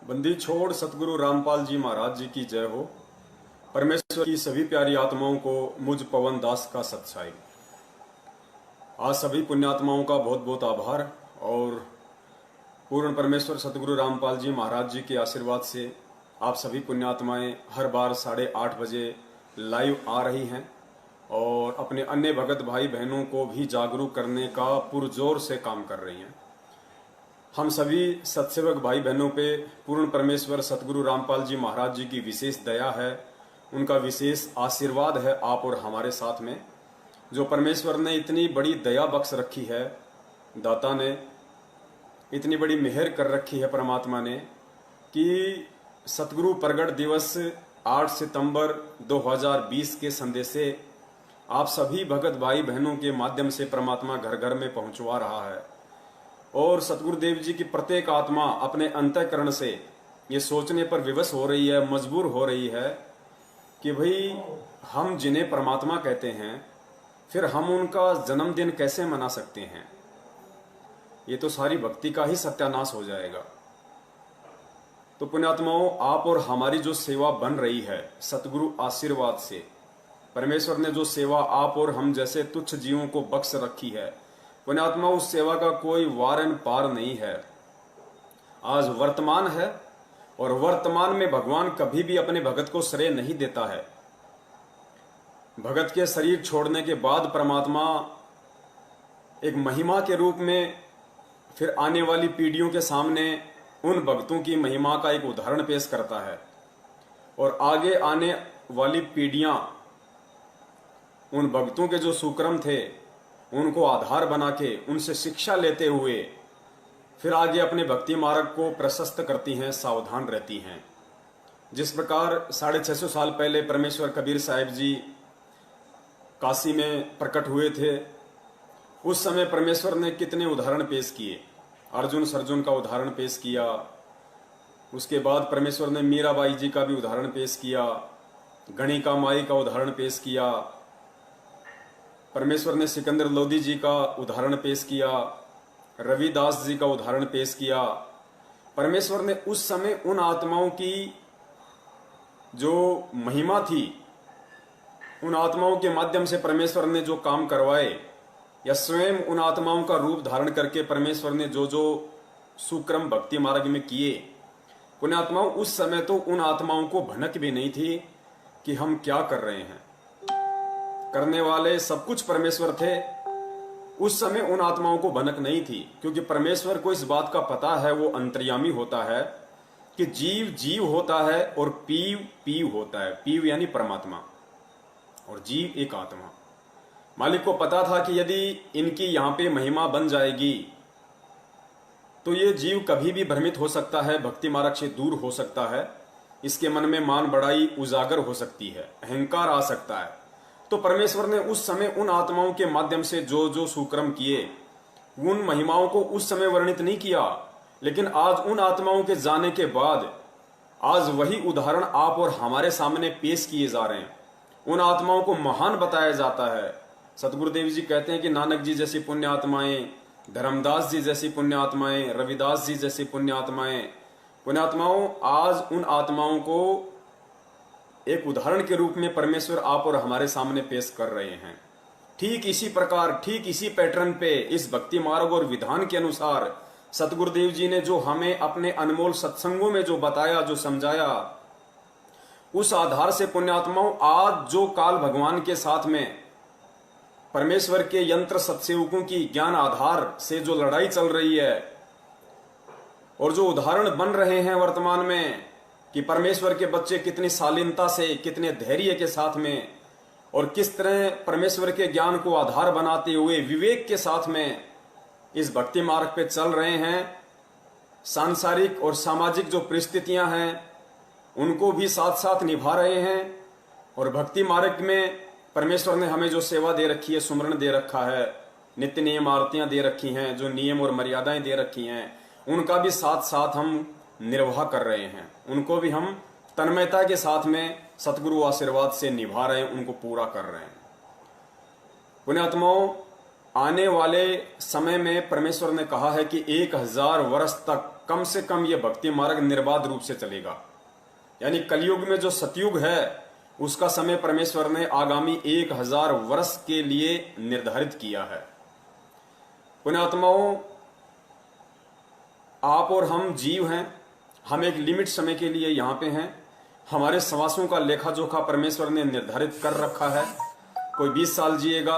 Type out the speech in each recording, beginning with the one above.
बंदी छोड़ सतगुरु रामपाल जी महाराज जी की जय हो। परमेश्वर की सभी प्यारी आत्माओं को मुझ पवन दास का सत्साई। आज सभी पुण्यात्माओं का बहुत बहुत आभार और पूर्ण परमेश्वर सतगुरु रामपाल जी महाराज जी के आशीर्वाद से आप सभी पुण्यात्माएं हर बार 8:30 बजे लाइव आ रही हैं और अपने अन्य भगत भाई बहनों को भी जागरूक करने का पुरजोर से काम कर रही हैं। हम सभी सत्सेवक भाई बहनों पे पूर्ण परमेश्वर सतगुरु रामपाल जी महाराज जी की विशेष दया है, उनका विशेष आशीर्वाद है आप और हमारे साथ में। जो परमेश्वर ने इतनी बड़ी दया बख्श रखी है, दाता ने इतनी बड़ी मेहर कर रखी है परमात्मा ने कि सतगुरु प्रगट दिवस 8 सितंबर 2020 के संदेशे आप सभी भगत भाई बहनों के माध्यम से परमात्मा घर घर में पहुंचवा रहा है। और सतगुरुदेव जी की प्रत्येक आत्मा अपने अंतःकरण से ये सोचने पर विवश हो रही है, मजबूर हो रही है कि भाई हम जिन्हें परमात्मा कहते हैं फिर हम उनका जन्मदिन कैसे मना सकते हैं। ये तो सारी भक्ति का ही सत्यानाश हो जाएगा। तो पुण्यात्माओं, आप और हमारी जो सेवा बन रही है सतगुरु आशीर्वाद से, परमेश्वर ने जो सेवा आप और हम जैसे तुच्छ जीवों को बख्श रखी है, पुण्यात्मा उस सेवा का कोई वारन पार नहीं है। आज वर्तमान है और वर्तमान में भगवान कभी भी अपने भगत को श्रेय नहीं देता है। भगत के शरीर छोड़ने के बाद परमात्मा एक महिमा के रूप में फिर आने वाली पीढ़ियों के सामने उन भक्तों की महिमा का एक उदाहरण पेश करता है और आगे आने वाली पीढ़ियां उन भक्तों के जो सुक्रम थे उनको आधार बना के उनसे शिक्षा लेते हुए फिर आगे अपने भक्ति मार्ग को प्रशस्त करती हैं, सावधान रहती हैं। जिस प्रकार 650 साल पहले परमेश्वर कबीर साहिब जी काशी में प्रकट हुए थे, उस समय परमेश्वर ने कितने उदाहरण पेश किए। अर्जुन सर्जुन का उदाहरण पेश किया, उसके बाद परमेश्वर ने मीराबाई जी का भी उदाहरण पेश किया, गणिका माई का उदाहरण पेश किया, परमेश्वर ने सिकंदर लोधी जी का उदाहरण पेश किया, रविदास जी का उदाहरण पेश किया। परमेश्वर ने उस समय उन आत्माओं की जो महिमा थी, उन आत्माओं के माध्यम से परमेश्वर ने जो काम करवाए या स्वयं उन आत्माओं का रूप धारण करके परमेश्वर ने जो जो सुक्रम भक्ति मार्ग में किए, पुण्यात्माओं उस समय तो उन आत्माओं को भनक भी नहीं थी कि हम क्या कर रहे हैं। करने वाले सब कुछ परमेश्वर थे। उस समय उन आत्माओं को भनक नहीं थी, क्योंकि परमेश्वर को इस बात का पता है, वो अंतर्यामी होता है कि जीव जीव होता है और पीव पीव होता है। पीव यानी परमात्मा और जीव एक आत्मा। मालिक को पता था कि यदि इनकी यहां पे महिमा बन जाएगी तो ये जीव कभी भी भ्रमित हो सकता है, भक्ति मार्ग से दूर हो सकता है, इसके मन में मान बढ़ाई उजागर हो सकती है, अहंकार आ सकता है। तो परमेश्वर ने उस समय उन आत्माओं के माध्यम से जो जो सुक्रम किए, उन महिमाओं को उस समय वर्णित नहीं किया, लेकिन आज उन आत्माओं के जाने के बाद आज वही उदाहरण आप और हमारे सामने पेश किए जा रहे हैं। उन आत्माओं को महान बताया जाता है। सतगुरुदेव जी कहते हैं कि नानक जी जैसी पुण्य आत्माएं, धर्मदास जी जैसी पुण्य आत्माएं, रविदास जी जैसी पुण्य आत्माएं, पुण्यात्माओं आज उन आत्माओं को एक उदाहरण के रूप में परमेश्वर आप और हमारे सामने पेश कर रहे हैं। ठीक इसी प्रकार, ठीक इसी पैटर्न पे, इस भक्ति मार्ग और विधान के अनुसार सतगुरुदेव जी ने जो हमें अपने अनमोल सत्संगों में जो बताया, जो समझाया, उस आधार से पुण्यात्माओं आज जो काल भगवान के साथ में परमेश्वर के यंत्र सत्सेवकों की ज्ञान आधार से जो लड़ाई चल रही है और जो उदाहरण बन रहे हैं वर्तमान में कि परमेश्वर के बच्चे कितनी शालीनता से, कितने धैर्य के साथ में और किस तरह परमेश्वर के ज्ञान को आधार बनाते हुए विवेक के साथ में इस भक्ति मार्ग पे चल रहे हैं। सांसारिक और सामाजिक जो परिस्थितियां हैं उनको भी साथ साथ निभा रहे हैं और भक्ति मार्ग में परमेश्वर ने हमें जो सेवा दे रखी है, सुमरण दे रखा है, नित्य नियम आरतियां दे रखी हैं, जो नियम और मर्यादाएं दे रखी हैं, उनका भी साथ साथ हम निर्वाह कर रहे हैं। उनको भी हम तन्मयता के साथ में सतगुरु आशीर्वाद से निभा रहे हैं, उनको पूरा कर रहे हैं। पुण्यात्माओं, आने वाले समय में परमेश्वर ने कहा है कि 1000 वर्ष तक कम से कम ये भक्ति मार्ग निर्बाध रूप से चलेगा। यानी कलयुग में जो सतयुग है उसका समय परमेश्वर ने आगामी 1000 वर्ष के लिए निर्धारित किया है। पुण्यात्माओं, आप और हम जीव हैं, हम एक लिमिट समय के लिए यहाँ पे हैं। हमारे श्वासों का लेखा जोखा परमेश्वर ने निर्धारित कर रखा है। कोई 20 साल जिएगा,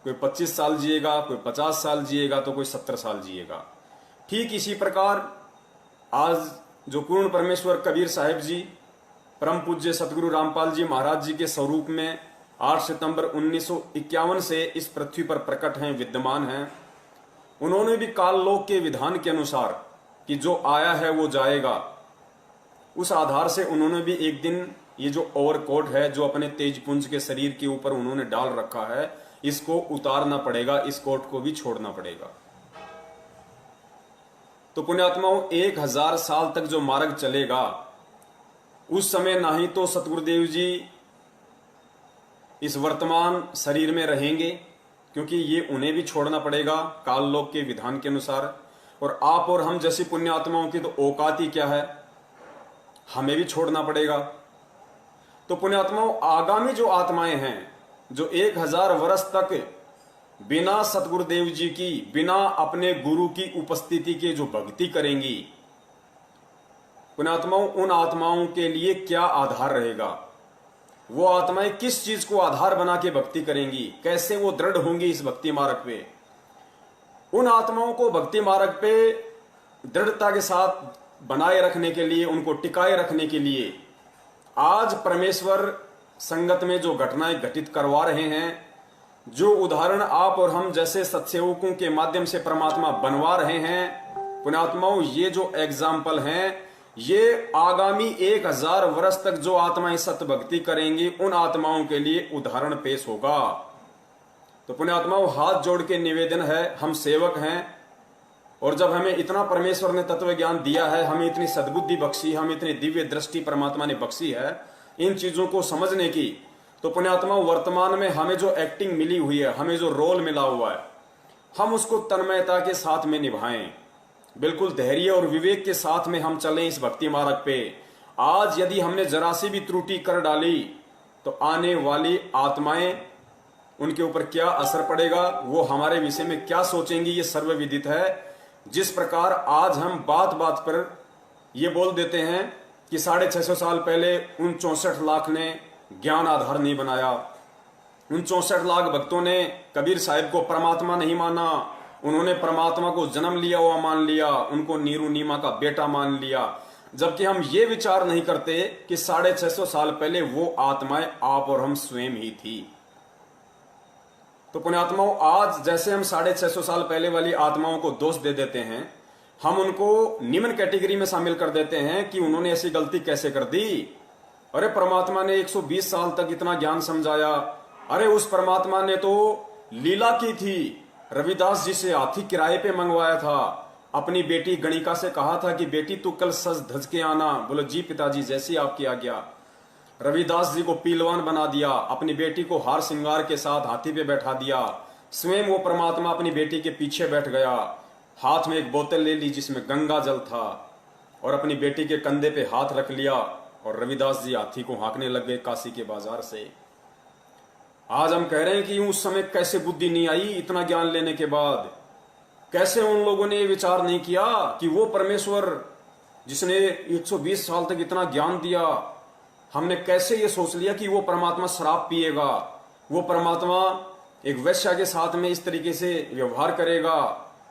कोई 25 साल जिएगा, कोई 50 साल जिएगा, तो कोई 70 साल जिएगा। ठीक इसी प्रकार आज जो पूर्ण परमेश्वर कबीर साहिब जी परम पूज्य सतगुरु रामपाल जी महाराज जी के स्वरूप में 8 सितंबर 1951 से इस पृथ्वी पर प्रकट हैं, विद्यमान हैं। उन्होंने भी काललोक के विधान के अनुसार कि जो आया है वो जाएगा, उस आधार से उन्होंने भी एक दिन ये जो ओवरकोट है जो अपने तेजपुंज के शरीर के ऊपर उन्होंने डाल रखा है, इसको उतारना पड़ेगा, इस कोट को भी छोड़ना पड़ेगा। तो पुण्यात्माओं, 1000 साल तक जो मार्ग चलेगा उस समय ना ही तो सतगुरुदेव जी इस वर्तमान शरीर में रहेंगे, क्योंकि ये उन्हें भी छोड़ना पड़ेगा काललोक के विधान के अनुसार। और आप और हम जैसी पुण्यात्माओं की तो औकात ही क्या है, हमें भी छोड़ना पड़ेगा। तो पुण्यात्माओं, आगामी जो आत्माएं हैं जो 1000 वर्ष तक बिना सतगुरुदेव जी की, बिना अपने गुरु की उपस्थिति के जो भक्ति करेंगी, पुण्यात्माओं, उन आत्माओं के लिए क्या आधार रहेगा? वो आत्माएं किस चीज को आधार बना के भक्ति करेंगी? कैसे वो दृढ़ होंगी इस भक्ति मार्ग पे? उन आत्माओं को भक्ति मार्ग पे दृढ़ता के साथ बनाए रखने के लिए, उनको टिकाए रखने के लिए आज परमेश्वर संगत में जो घटनाएं घटित करवा रहे हैं, जो उदाहरण आप और हम जैसे सत्सेवकों के माध्यम से परमात्मा बनवा रहे हैं, पुण्यात्माओं, ये जो एग्जाम्पल हैं, ये आगामी 1000 वर्ष तक जो आत्माएं सत्य भक्ति करेंगी उन आत्माओं के लिए उदाहरण पेश होगा। तो पुण्यात्माओं, हाथ जोड़ के निवेदन है, हम सेवक हैं, और जब हमें इतना परमेश्वर ने तत्व ज्ञान दिया है, हमें इतनी सद्बुद्धि बख्शी, हमें इतनी दिव्य दृष्टि परमात्मा ने बख्शी है इन चीजों को समझने की, तो पुण्यात्मा वर्तमान में हमें जो एक्टिंग मिली हुई है, हमें जो रोल मिला हुआ है, हम उसको तन्मयता के साथ में निभाएं, बिल्कुल धैर्य और विवेक के साथ में हम चलें इस भक्ति मार्ग पे। आज यदि हमने जरा सी भी त्रुटि कर डाली तो आने वाली आत्माएं, उनके ऊपर क्या असर पड़ेगा, वो हमारे विषय में क्या सोचेंगी, ये सर्वविदित है। जिस प्रकार आज हम बात बात पर ये बोल देते हैं कि 650 साल पहले उन 64 लाख ने ज्ञान आधार नहीं बनाया, उन 64 लाख भक्तों ने कबीर साहिब को परमात्मा नहीं माना, उन्होंने परमात्मा को जन्म लिया हुआ मान लिया, उनको नीरू नीमा का बेटा मान लिया, जबकि हम ये विचार नहीं करते कि 650 साल पहले वो आत्माएं आप और हम स्वयं ही थी। तो पुण्यात्माओं, आज जैसे हम 650 साल पहले वाली आत्माओं को दोष दे देते हैं, हम उनको निम्न कैटेगरी में शामिल कर देते हैं कि उन्होंने ऐसी गलती कैसे कर दी। अरे परमात्मा ने 120 साल तक इतना ज्ञान समझाया, अरे उस परमात्मा ने तो लीला की थी, रविदास जी से हाथी किराए पे मंगवाया था, अपनी बेटी गणिका से कहा था कि बेटी तू कल सज धज के आना, बोलो जी पिताजी जैसी आपकी आज्ञा। रविदास जी को पीलवान बना दिया, अपनी बेटी को हार श्रृंगार के साथ हाथी पे बैठा दिया, स्वयं वो परमात्मा अपनी बेटी के पीछे बैठ गया, हाथ में एक बोतल ले ली जिसमें गंगा जल था, और अपनी बेटी के कंधे पे हाथ रख लिया, और रविदास जी हाथी को हाँकने लग गए काशी के बाजार से। आज हम कह रहे हैं कि उस समय कैसे बुद्धि नहीं आई, इतना ज्ञान लेने के बाद कैसे उन लोगों ने ये विचार नहीं किया कि वो परमेश्वर जिसने 120 साल तक इतना ज्ञान दिया, हमने कैसे ये सोच लिया कि वो परमात्मा शराब पिएगा, वो परमात्मा एक वैश्या के साथ में इस तरीके से व्यवहार करेगा।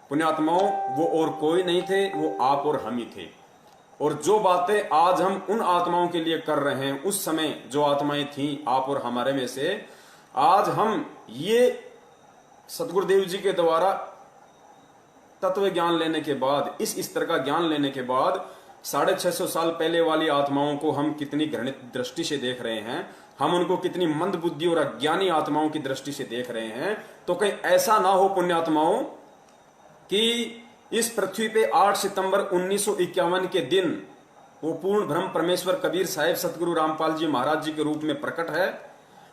पुण्यात्माओं, वो और कोई नहीं थे, वो आप और हम ही थे। और जो बातें आज हम उन आत्माओं के लिए कर रहे हैं, उस समय जो आत्माएं थीं आप और हमारे में से, आज हम ये सतगुरुदेव जी के द्वारा तत्व ज्ञान लेने के बाद, इस स्तर का ज्ञान लेने के बाद 650 साल पहले वाली आत्माओं को हम कितनी घृणित दृष्टि से देख रहे हैं, हम उनको कितनी मंद बुद्धि और अज्ञानी आत्माओं की दृष्टि से देख रहे हैं। तो कहीं ऐसा ना हो पुण्यात्माओं कि इस पृथ्वी पे 8 सितंबर 1951 के दिन वो पूर्ण ब्रह्म परमेश्वर कबीर साहिब सतगुरु रामपाल जी महाराज जी के रूप में प्रकट है,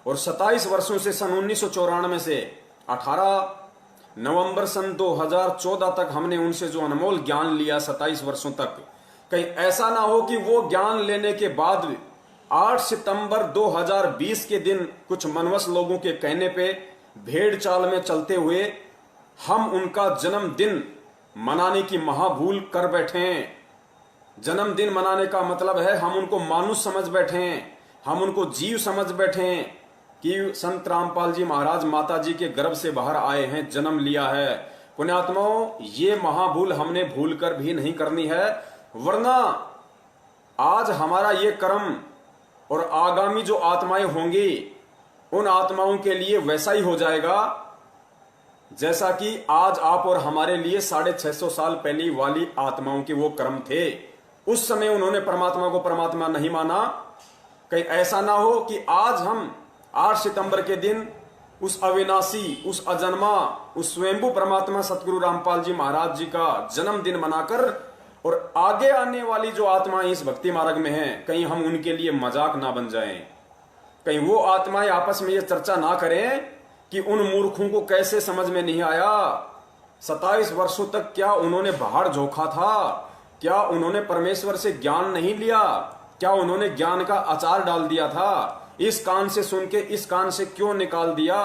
और 27 वर्षों से सन 1994 से 18 नवंबर सन 2014 तक हमने उनसे जो अनमोल ज्ञान लिया 27 वर्षों तक, कहीं ऐसा ना हो कि वो ज्ञान लेने के बाद 8 सितंबर 2020 के दिन कुछ मनवस लोगों के कहने पे भेड़ चाल में चलते हुए हम उनका जन्मदिन मनाने की महाभूल कर बैठे। जन्मदिन मनाने का मतलब है हम उनको मानुष समझ बैठे, हम उनको जीव समझ बैठे कि संत रामपाल जी महाराज माता जी के गर्भ से बाहर आए हैं, जन्म लिया है। पुण्यात्माओं, ये महाभूल हमने भूल कर भी नहीं करनी है, वरना आज हमारा ये कर्म और आगामी जो आत्माएं होंगी उन आत्माओं के लिए वैसा ही हो जाएगा जैसा कि आज आप और हमारे लिए 650 साल पहले वाली आत्माओं के वो कर्म थे। उस समय उन्होंने परमात्मा को परमात्मा नहीं माना। कहीं ऐसा ना हो कि आज हम 8 सितंबर के दिन उस अविनाशी, उस अजन्मा, उस स्वयंभू परमात्मा सतगुरु रामपाल जी महाराज जी का जन्मदिन मनाकर और आगे आने वाली जो आत्माएं इस भक्ति मार्ग में हैं, कहीं हम उनके लिए मजाक ना बन जाएं। कहीं वो आत्माएं आपस में ये चर्चा ना करें कि उन मूर्खों को कैसे समझ में नहीं आया, 27 वर्षों तक क्या उन्होंने बाहर झोंका था, क्या उन्होंने परमेश्वर से ज्ञान नहीं लिया, क्या उन्होंने ज्ञान का अचार डाल दिया था, इस कान से सुन के इस कान से क्यों निकाल दिया,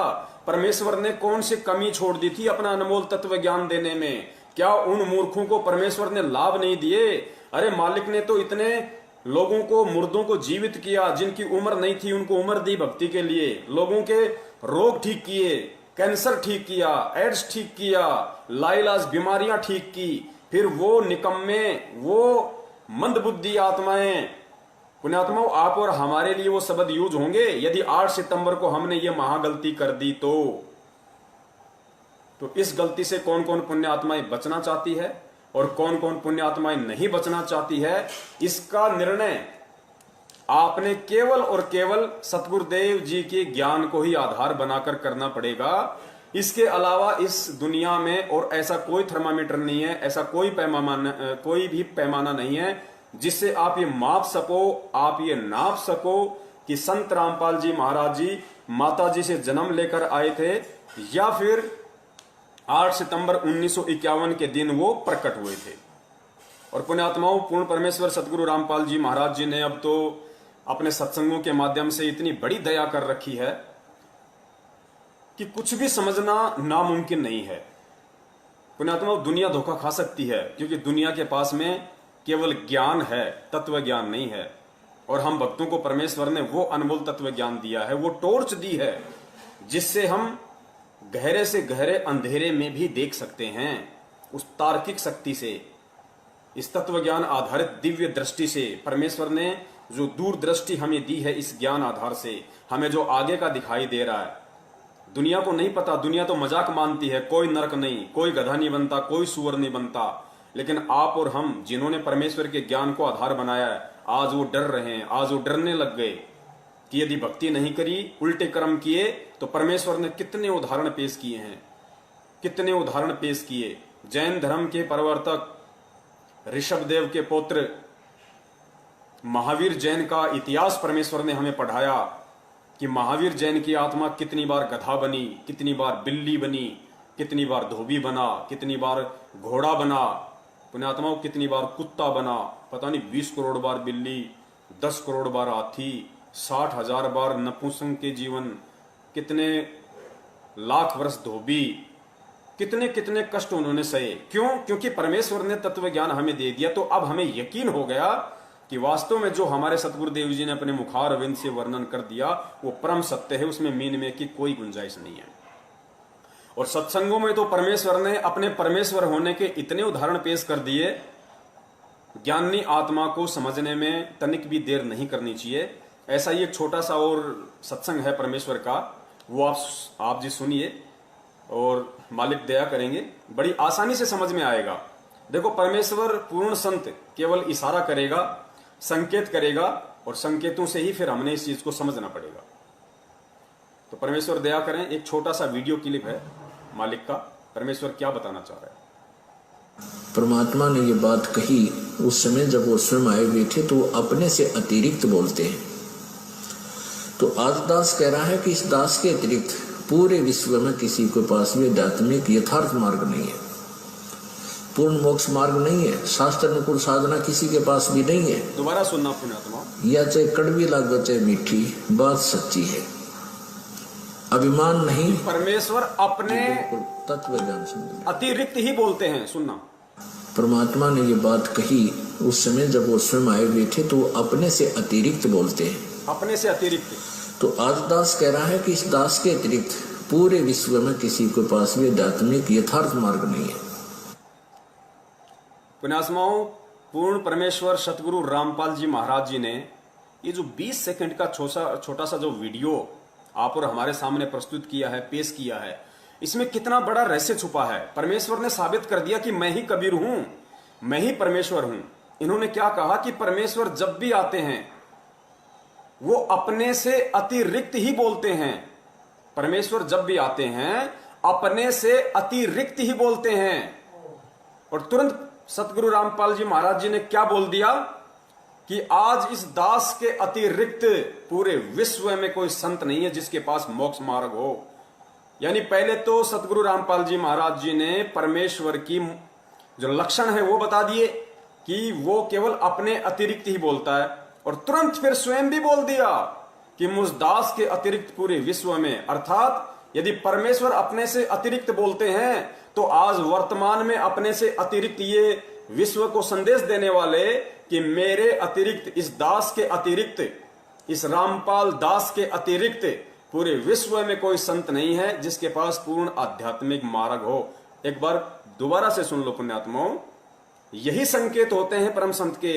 परमेश्वर ने कौन सी कमी छोड़ दी थी अपना अनमोल तत्व ज्ञान देने में, क्या उन मूर्खों को परमेश्वर ने लाभ नहीं दिए। अरे मालिक ने तो इतने लोगों को, मुर्दों को जीवित किया, जिनकी उम्र नहीं थी उनको उम्र दी भक्ति के लिए, लोगों के रोग ठीक किए, कैंसर ठीक किया, एड्स ठीक किया, लाइलाज बीमारियां ठीक की। फिर वो निकम्मे, वो मंदबुद्धि आत्माएं, पुण्यात्माओं, आप और हमारे लिए वो शब्द यूज होंगे यदि 8 सितंबर को हमने ये महागलती कर दी तो इस गलती से कौन कौन पुण्य आत्माएं बचना चाहती है और कौन कौन पुण्य आत्माएं नहीं बचना चाहती है, इसका निर्णय आपने केवल और केवल सतगुरुदेव जी के ज्ञान को ही आधार बनाकर करना पड़ेगा। इसके अलावा इस दुनिया में और ऐसा कोई थर्मामीटर नहीं है, ऐसा कोई भी पैमाना नहीं है जिससे आप ये माप सको, आप ये नाप सको कि संत रामपाल जी महाराज जी माता जी से जन्म लेकर आए थे या फिर 8 सितंबर 1951 के दिन वो प्रकट हुए थे। और पुण्यात्माओं, पूर्ण परमेश्वर सतगुरु रामपाल जी महाराज जी ने अब तो अपने सत्संगों के माध्यम से इतनी बड़ी दया कर रखी है कि कुछ भी समझना नामुमकिन नहीं है। पुण्यात्माओं, दुनिया धोखा खा सकती है क्योंकि दुनिया के पास में केवल ज्ञान है, तत्व ज्ञान नहीं है। और हम भक्तों को परमेश्वर ने वो अनमोल तत्व ज्ञान दिया है, वो टॉर्च दी है जिससे हम गहरे से गहरे अंधेरे में भी देख सकते हैं। उस तार्किक शक्ति से, इस तत्व ज्ञान आधारित दिव्य दृष्टि से परमेश्वर ने जो दूरदृष्टि हमें दी है, इस ज्ञान आधार से हमें जो आगे का दिखाई दे रहा है। दुनिया को नहीं पता, दुनिया तो मजाक मानती है, कोई नरक नहीं, कोई गधा नहीं बनता, कोई सुअर नहीं बनता। लेकिन आप और हम जिन्होंने परमेश्वर के ज्ञान को आधार बनाया है, आज वो डर रहे हैं, आज वो डरने लग गए कि यदि भक्ति नहीं करी, उल्टे कर्म किए तो परमेश्वर ने कितने उदाहरण पेश किए हैं, कितने उदाहरण पेश किए। जैन धर्म के प्रवर्तक ऋषभदेव के पुत्र महावीर जैन का इतिहास परमेश्वर ने हमें पढ़ाया कि महावीर जैन की आत्मा कितनी बार गधा बनी, कितनी बार बिल्ली बनी, कितनी बार धोबी बना, कितनी बार घोड़ा बना, पुण्यात्माओं कितनी बार कुत्ता बना, पता नहीं 20 करोड़ बार बिल्ली, 10 करोड़ बार हाथी, 60,000 बार नपुंसक के जीवन, कितने लाख वर्ष धोबी, कितने कितने कष्ट उन्होंने सहे। क्यों? क्योंकि परमेश्वर ने तत्व ज्ञान हमें दे दिया। तो अब हमें यकीन हो गया कि वास्तव में जो हमारे सतगुरुदेव जी ने अपने मुखार अरविंद से वर्णन कर दिया वो परम सत्य है, उसमें मीन में की कोई गुंजाइश नहीं है। और सत्संगों में तो परमेश्वर ने अपने परमेश्वर होने के इतने उदाहरण पेश कर दिए, ज्ञानी आत्मा को समझने में तनिक भी देर नहीं करनी चाहिए। ऐसा ही एक छोटा सा और सत्संग है परमेश्वर का, वो आप जी सुनिए और मालिक दया करेंगे, बड़ी आसानी से समझ में आएगा। देखो, परमेश्वर पूर्ण संत केवल इशारा करेगा, संकेत करेगा और संकेतों से ही फिर हमने इस चीज को समझना पड़ेगा। तो परमेश्वर दया करें, एक छोटा सा वीडियो क्लिप है मालिक का, परमेश्वर क्या बताना चाह रहा है। परमात्मा ने ये बात कही उस समय जब वो स्वयं आए हुए थे, तो वो अपने से अतिरिक्त बोलते हैं। तो आज दास कह रहा है कि इस दास के अतिरिक्त पूरे विश्व में किसी के पास भी आध्यात्मिक यथार्थ मार्ग नहीं है, पूर्ण मोक्ष मार्ग नहीं है, शास्त्र अनुकूल साधना किसी के पास भी नहीं है। दोबारा सुनना पुण्यात्मा, या चाहे कड़वी लागे चाहे मीठी, बात सच्ची है। अभिमान नहीं, परमेश्वर अपने तत्व ज्ञान समझ अतिरिक्त ही बोलते हैं। सुनना, परमात्मा ने ये बात कही उस समय जब वो स्वयं आए हुए थे, तो अपने से अतिरिक्त बोलते हैं। अपने से अतिरिक्त। तो आज दास कह रहा है कि इस दास के अतिरिक्त पूरे विश्व में किसी के पास भी आध्यात्मिक यथार्थ मार्ग नहीं है। पुण्यात्माओं, पूर्ण परमेश्वर सतगुरु रामपाल जी महाराज जी ने ये जो 20 सेकंड का छोटा सा जो वीडियो आप और हमारे सामने प्रस्तुत किया है, पेश किया है, इसमें कितना बड़ा रहस्य छुपा है। परमेश्वर ने साबित कर दिया कि मैं ही कबीर हूं, मैं ही परमेश्वर हूं। इन्होंने क्या कहा कि परमेश्वर जब भी आते हैं वो अपने से अतिरिक्त ही बोलते हैं। परमेश्वर जब भी आते हैं अपने से अतिरिक्त ही बोलते हैं। और तुरंत सतगुरु रामपाल जी महाराज जी ने क्या बोल दिया कि आज इस दास के अतिरिक्त पूरे विश्व में कोई संत नहीं है जिसके पास मोक्ष मार्ग हो। यानी पहले तो सतगुरु रामपाल जी महाराज जी ने परमेश्वर की जो लक्षण है वो बता दिए कि वो केवल अपने अतिरिक्त ही बोलता है, और तुरंत फिर स्वयं भी बोल दिया कि मुझ दास के अतिरिक्त पूरे विश्व में, अर्थात यदि परमेश्वर अपने से अतिरिक्त बोलते हैं तो आज वर्तमान में अपने से अतिरिक्त ये विश्व को संदेश देने वाले कि मेरे अतिरिक्त, इस दास के अतिरिक्त, इस रामपाल दास के अतिरिक्त पूरे विश्व में कोई संत नहीं है जिसके पास पूर्ण आध्यात्मिक मार्ग हो। एक बार दोबारा से सुन लो पुण्यात्माओं, यही संकेत होते हैं परम संत के,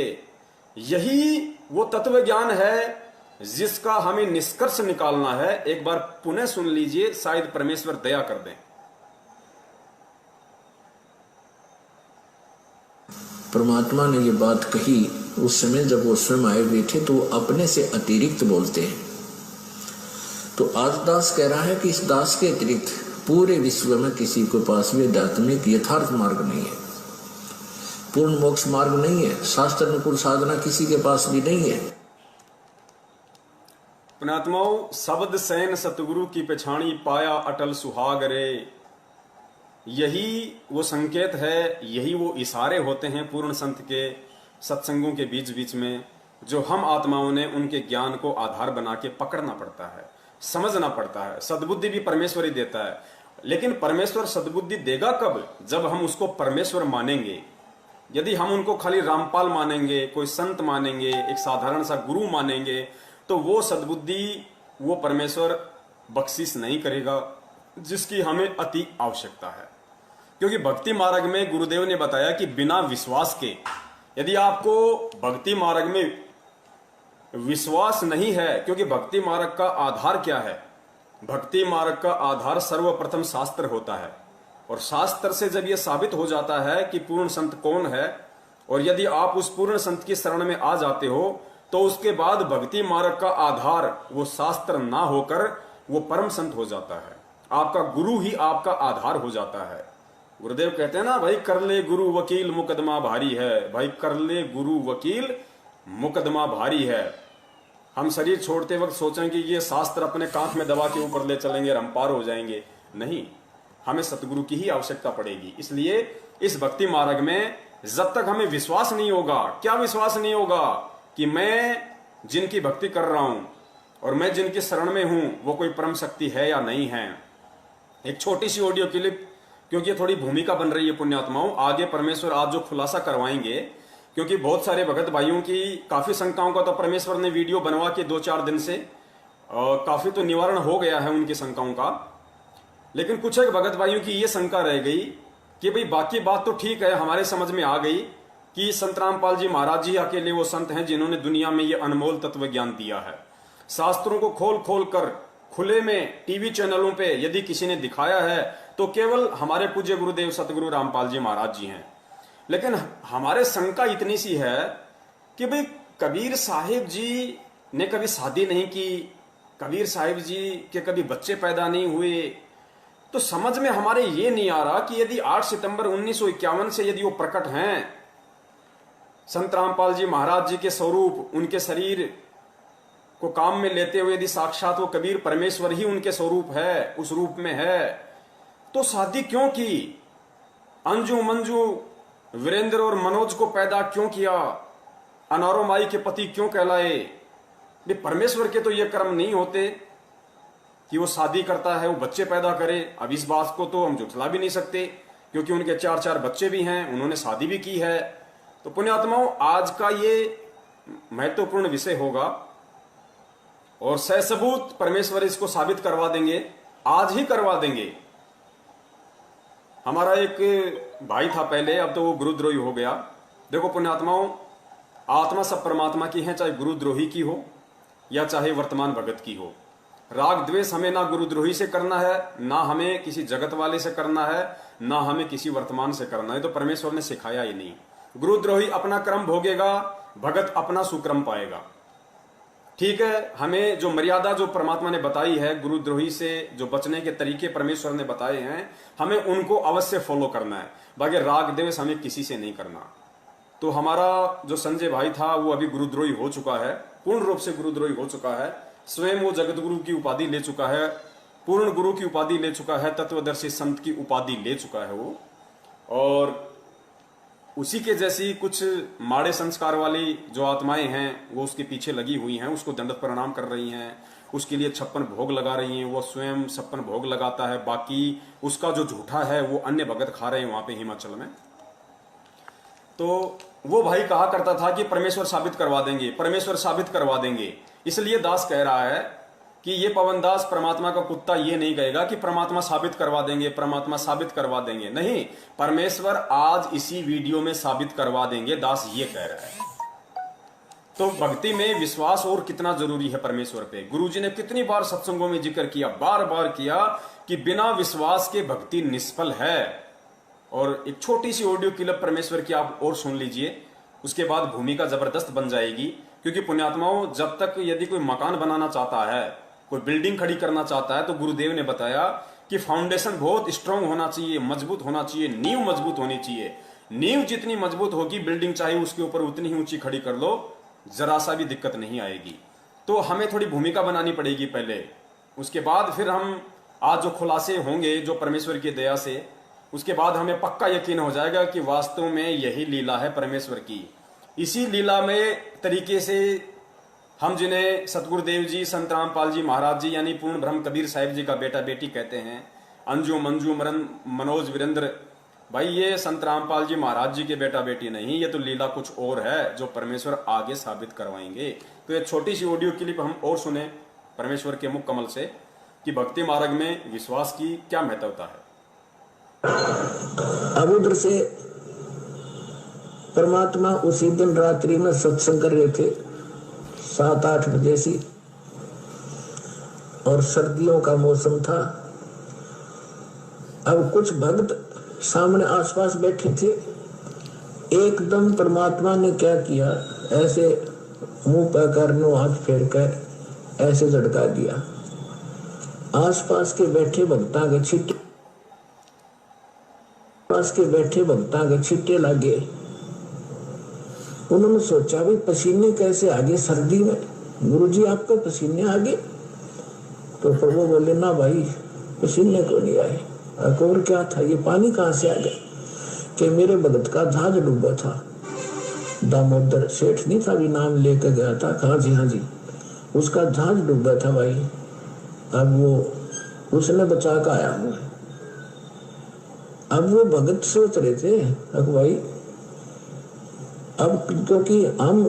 यही वो तत्व ज्ञान है जिसका हमें निष्कर्ष निकालना है। एक बार पुनः सुन लीजिए, शायद परमेश्वर दया कर दें। परमात्मा ने ये बात कही उस समय जब वो स्वयं आए हुए थे, तो अपने से अतिरिक्त बोलते हैं। तो आज दास कह रहा है कि इस दास के अतिरिक्त पूरे विश्व में किसी के पास भी आध्यात्मिक यथार्थ मार्ग नहीं है, पूर्ण मोक्ष मार्ग नहीं है, शास्त्र अनुकूल साधना किसी के पास भी नहीं है। पुण्यात्माओं, शब्द सैन सतगुरु की पेछाणी पाया अटल सुहाग रे, यही वो संकेत है, यही वो इशारे होते हैं पूर्ण संत के सत्संगों के बीच बीच में, जो हम आत्माओं ने उनके ज्ञान को आधार बना के पकड़ना पड़ता है, समझना पड़ता है। सद्बुद्धि भी परमेश्वर ही देता है, लेकिन परमेश्वर सद्बुद्धि देगा कब? जब हम उसको परमेश्वर मानेंगे। यदि हम उनको खाली रामपाल मानेंगे, कोई संत मानेंगे, एक साधारण सा गुरु मानेंगे, तो वो सद्बुद्धि, वो परमेश्वर बख्शिश नहीं करेगा जिसकी हमें अति आवश्यकता है। क्योंकि भक्ति मार्ग में गुरुदेव ने बताया कि बिना विश्वास के, यदि आपको भक्ति मार्ग में विश्वास नहीं है, क्योंकि भक्ति मार्ग का आधार क्या है? भक्ति मार्ग का आधार सर्वप्रथम शास्त्र होता है, और शास्त्र से जब यह साबित हो जाता है कि पूर्ण संत कौन है, और यदि आप उस पूर्ण संत की शरण में आ जाते हो, तो उसके बाद भक्ति मार्ग का आधार वो शास्त्र ना होकर वो परम संत हो जाता है। आपका गुरु ही आपका आधार हो जाता है। गुरुदेव कहते हैं ना, भाई कर ले गुरु वकील मुकदमा भारी है, भाई कर ले गुरु वकील मुकदमा भारी है। हम शरीर छोड़ते वक्त सोचें कि ये शास्त्र अपने कांख में दबा के ऊपर ले चलेंगे, हम पार हो जाएंगे, नहीं, हमें सतगुरु की ही आवश्यकता पड़ेगी। इसलिए इस भक्ति मार्ग में जब तक हमें विश्वास नहीं होगा, क्या विश्वास नहीं होगा कि मैं जिनकी भक्ति कर रहा हूं और मैं जिनकी शरण में हूं वो कोई परम शक्ति है या नहीं है। एक छोटी सी ऑडियो क्लिप, क्योंकि ये थोड़ी भूमिका बन रही है पुण्यात्माओं, आगे परमेश्वर आज जो खुलासा करवाएंगे, क्योंकि बहुत सारे भगत भाइयों की काफी शंकाओं का तो परमेश्वर ने वीडियो बनवा के 2-4 दिन से काफी तो निवारण हो गया है उनकी शंकाओं का, लेकिन कुछ एक भगत भाइयों की ये शंका रह गई कि भाई बाकी बात तो ठीक है, हमारे समझ में आ गई कि संत रामपाल जी महाराज जी अकेले वो संत हैं जिन्होंने दुनिया में ये अनमोल तत्व ज्ञान दिया है। शास्त्रों को खोल खोल कर खुले में टीवी चैनलों पे यदि किसी ने दिखाया है तो केवल हमारे पूज्य गुरुदेव सतगुरु रामपाल जी महाराज जी हैं। लेकिन हमारे शंका इतनी सी है कि भाई कबीर साहिब जी ने कभी शादी नहीं की, कबीर साहिब जी के कभी बच्चे पैदा नहीं हुए, तो समझ में हमारे ये नहीं आ रहा कि यदि 8 सितंबर 1951 से यदि वो प्रकट हैं, संत रामपाल जी महाराज जी के स्वरूप, उनके शरीर को काम में लेते हुए यदि साक्षात वो कबीर परमेश्वर ही उनके स्वरूप है, उस रूप में है, तो शादी क्यों की? अंजू मंजू वीरेंद्र और मनोज को पैदा क्यों किया? अनारो माई के पति क्यों कहलाए? भी परमेश्वर के तो ये कर्म नहीं होते कि वो शादी करता है, वो बच्चे पैदा करे। अब इस बात को तो हम झुठला भी नहीं सकते, क्योंकि उनके 4 बच्चे भी हैं, उन्होंने शादी भी की है। तो पुण्यात्माओं, आज का ये महत्वपूर्ण विषय होगा और ससबूत परमेश्वर इसको साबित करवा देंगे, आज ही करवा देंगे। हमारा एक भाई था पहले, अब तो वो गुरुद्रोही हो गया। देखो पुण्यात्माओं, आत्मा सब परमात्मा की है, चाहे गुरुद्रोही की हो या चाहे वर्तमान भगत की हो। राग द्वेष हमें ना गुरुद्रोही से करना है, ना हमें किसी जगत वाले से करना है, ना हमें किसी वर्तमान से करना है। तो परमेश्वर ने सिखाया ही नहीं। गुरुद्रोही अपना कर्म भोगेगा, भगत अपना सुक्रम पाएगा। ठीक है, हमें जो मर्यादा जो परमात्मा ने बताई है, गुरुद्रोही से जो बचने के तरीके परमेश्वर ने बताए हैं, हमें उनको अवश्य फॉलो करना है। बाकी राग द्वेष हमें किसी से नहीं करना। तो हमारा जो संजय भाई था वो अभी गुरुद्रोही हो चुका है, पूर्ण रूप से गुरुद्रोही हो चुका है। स्वयं वो जगत गुरु की उपाधि ले चुका है, पूर्ण गुरु की उपाधि ले चुका है, तत्वदर्शी संत की उपाधि ले चुका है वो। और उसी के जैसी कुछ माड़े संस्कार वाली जो आत्माएं हैं वो उसके पीछे लगी हुई हैं, उसको दंडवत प्रणाम कर रही हैं, उसके लिए 56 भोग लगा रही हैं। वो स्वयं 56 भोग लगाता है, बाकी उसका जो झूठा है वो अन्य भगत खा रहे हैं वहां पे हिमाचल में। तो वो भाई कहा करता था कि परमेश्वर साबित करवा देंगे, परमेश्वर साबित करवा देंगे। इसलिए दास कह रहा है कि ये पवन दास परमात्मा का कुत्ता ये नहीं कहेगा कि परमात्मा साबित करवा देंगे, परमात्मा साबित करवा देंगे। नहीं, परमेश्वर आज इसी वीडियो में साबित करवा देंगे, दास ये कह रहा है। तो भक्ति में विश्वास और कितना जरूरी है परमेश्वर पे। गुरुजी ने कितनी बार सत्संगों में जिक्र किया, बार बार किया कि बिना विश्वास के भक्ति निष्फल है। और एक छोटी सी ऑडियो क्लिप परमेश्वर की आप और सुन लीजिए, उसके बाद भूमिका जबरदस्त बन जाएगी। क्योंकि पुण्यात्माओं, जब तक यदि कोई मकान बनाना चाहता है, कोई बिल्डिंग खड़ी करना चाहता है, तो गुरुदेव ने बताया कि फाउंडेशन बहुत स्ट्रांग होना चाहिए, मजबूत होना चाहिए, नींव मजबूत होनी चाहिए। नींव जितनी मजबूत होगी, बिल्डिंग चाहे उसके ऊपर उतनी ही ऊंची खड़ी कर लो, जरा सा भी दिक्कत नहीं आएगी। तो हमें थोड़ी भूमिका बनानी पड़ेगी पहले, उसके बाद फिर हम आज जो खुलासे होंगे जो परमेश्वर की दया से, उसके बाद हमें पक्का यकीन हो जाएगा कि वास्तव में यही लीला है परमेश्वर की। इसी लीला में तरीके से हम जिन्हें सतगुरुदेव जी, संत रामपाल जी महाराज जी यानी पूर्ण ब्रह्म कबीर साहिब जी का बेटा बेटी कहते हैं, अंजू मंजू मरन मनोज वीरेंद्र, भाई ये संत रामपाल जी महाराज जी के बेटा बेटी नहीं, ये तो लीला कुछ और है जो परमेश्वर आगे साबित करवाएंगे। तो ये छोटी सी ऑडियो क्लिप हम और सुने परमेश्वर के मुख कमल से कि भक्ति मार्ग में विश्वास की क्या महत्वता है। अब उधर से परमात्मा उसी दिन रात्रि में सत्संग कर रहे थे 7-8 बजे से, और सर्दियों का मौसम था। अब कुछ भक्त सामने आसपास बैठे थे। एकदम परमात्मा ने क्या किया, ऐसे मुंह पर करनो हाथ फेर कर ऐसे झटका दिया। आसपास के बैठे भक्तां के छिट्टे, पास के बैठे भक्तां के छिट्टे लगे। उन्होंने सोचा भी पसीने कैसे आगे सर्दी में, गुरुजी आपके पसीने आगे? तो प्रभु बोले ना भाई, पसीने को नहीं आए। और क्या था, ये पानी कहाँ से आ गया? कि मेरे भगत का जहाज डूबा था, दामोदर सेठ नहीं था, भी नाम लेकर गया था। कहाँ जी? हाँ जी, उसका जहाज डूबा था भाई। अब वो उसने बचा कर आया हूँ। अब वो भगत सोच रहे थे, अब भाई अब क्योंकि हम